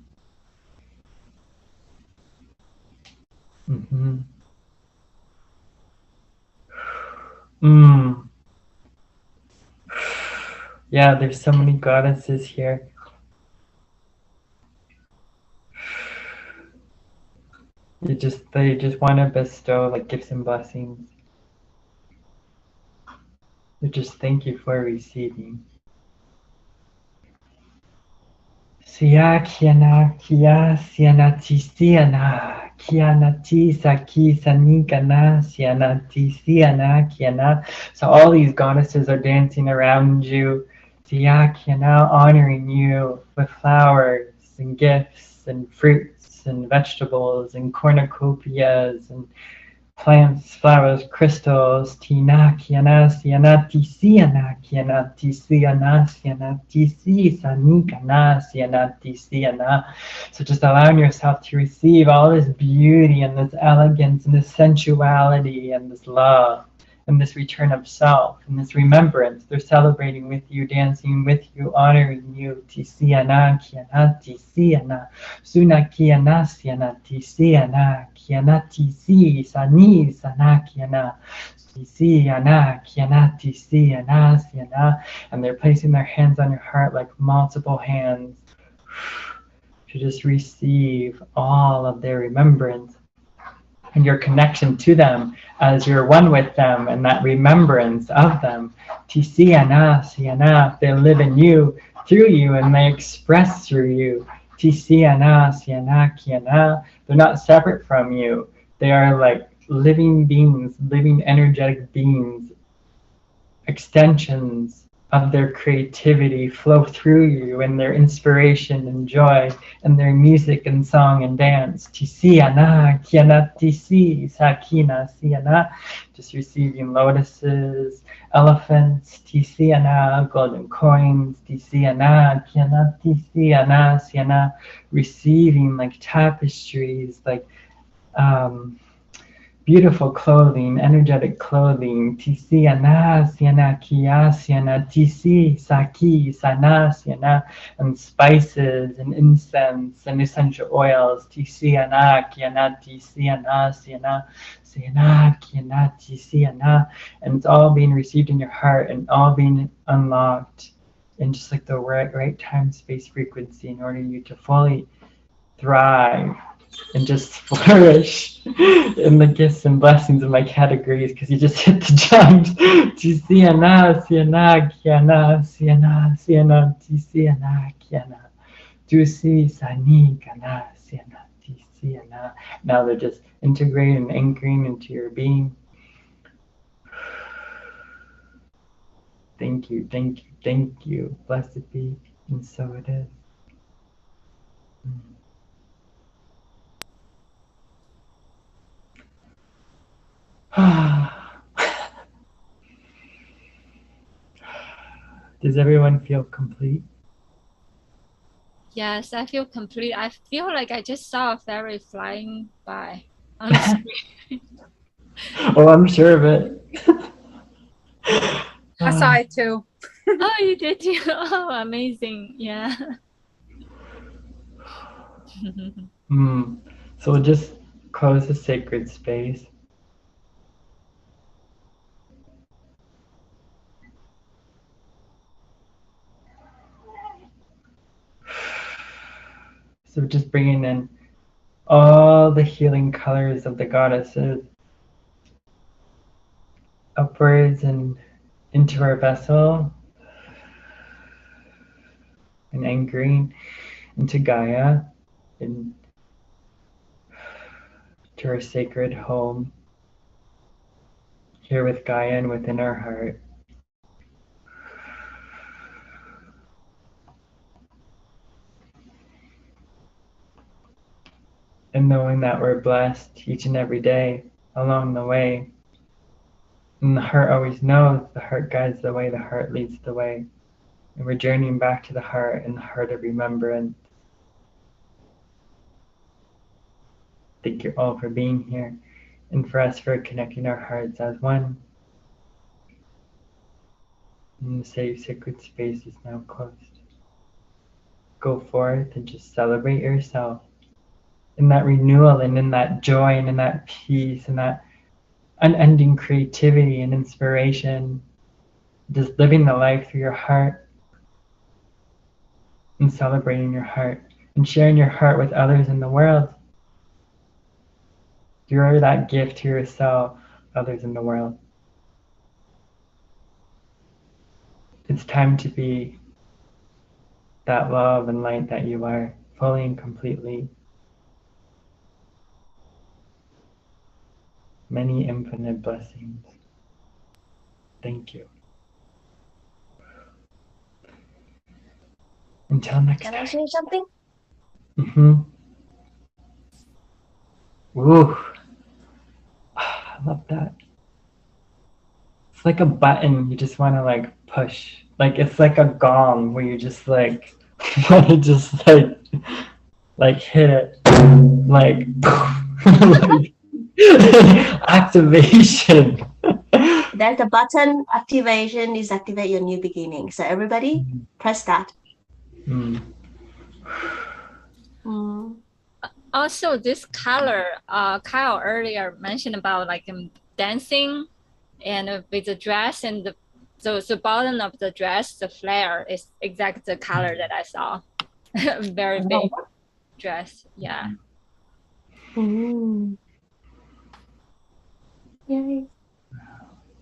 Mm-hmm. Mm. Yeah, there's so many goddesses here. They just want to bestow like gifts and blessings. They just thank you for receiving. Siya kiana kia sianati siana kianati saki sanikana sianati siana kiana. So all these goddesses are dancing around you. Siya kiana, honoring you with flowers and gifts and fruits and vegetables and cornucopias and plants, flowers, crystals, tina, kiana, siana, tisiana, kiana, tisiana, siana, tisi, sani, kana, siana, tisiana. So just allowing yourself to receive all this beauty and this elegance and this sensuality and this love and this return of self and this remembrance. They're celebrating with you, dancing with you, honoring you. Tisiana, kiana, tisiana, suna kiana, siana, tisiana, kiana, tisi, sani, sana, kiana. Tisiana, kiana, tisiana, siana. And they're placing their hands on your heart like multiple hands to just receive all of their remembrance and your connection to them as you're one with them and that remembrance of them. Tisiana, siana, they live in you, through you, and they express through you. Tisiana, siana, kiana, they're not separate from you. They are like living beings, living energetic beings, extensions of their creativity flow through you, and their inspiration and joy and their music and song and dance. Tisiana, kiana, tisi, sakina, siana. Just receiving lotuses, elephants, tisiana, golden coins, tisiana, kiana, tisiana, siana. Receiving like tapestries, like beautiful clothing, energetic clothing. Tisiana, siana, kia, siana, tisi, saki, sana, siana, and spices and incense and essential oils. Tisiana, kiana, tisiana, siana, siana, kiana, tisiana. And it's all being received in your heart and all being unlocked in just like the right time, space, frequency in order you to fully thrive and just flourish in the gifts and blessings of my categories, because you just hit the drums. Tisiana, siana, kiana, siana, siana, tisiana, kiana. Tusi, sani, kana, siana, tisiana. Now they're just integrating and anchoring into your being. Thank you, thank you, thank you. Blessed be, and so it is. Does everyone feel complete? Yes, I feel complete. I feel like I just saw a fairy flying by on the screen. Oh, I'm sure of it. I saw it too. Oh, you did too. Oh, amazing. Yeah. So we'll just close the sacred space. So just bringing in all the healing colors of the goddesses upwards and into our vessel and anchoring into Gaia and to our sacred home here with Gaia and within our heart. And knowing that we're blessed each and every day along the way. And the heart always knows, the heart guides the way, the heart leads the way. And we're journeying back to the heart and the heart of remembrance. Thank you all for being here and for us for connecting our hearts as one. And the safe, sacred space is now closed. Go forth and just celebrate yourself in that renewal and in that joy and in that peace and that unending creativity and inspiration. Just living the life through your heart and celebrating your heart and sharing your heart with others in the world. You're that gift to yourself, others in the world. It's time to be that love and light that you are, fully and completely. Many infinite blessings. Thank you. Until next Can I time. say something? Ooh. I love that. It's like a button you just want to like push. Like it's like a gong where you just like want to just like hit it. Like, like activation. There's the button activation is activate your new beginning. So everybody press that. Mm. Mm. Also, this color, Kyle earlier mentioned about like dancing, and with the dress and the bottom of the dress, the flare is exact the color that I saw. Very big dress, yeah. Mm. Yay!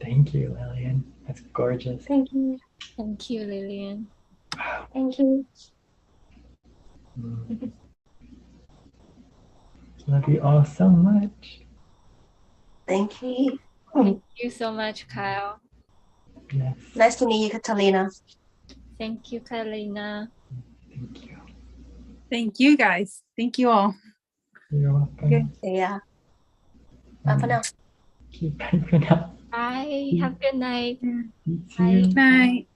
Thank you, Lillian. That's gorgeous. Thank you. Thank you, Lillian. Thank you. Mm. Love you all so much. Thank you. Thank you so much, Kyle. Yes. Nice to meet you, Catalina. Thank you, Catalina. Thank you. Thank you guys. Thank you all. You're welcome. Okay. Yeah. Bye for now. Keep bye for now. Bye. Have a good night. You Bye. too. Night.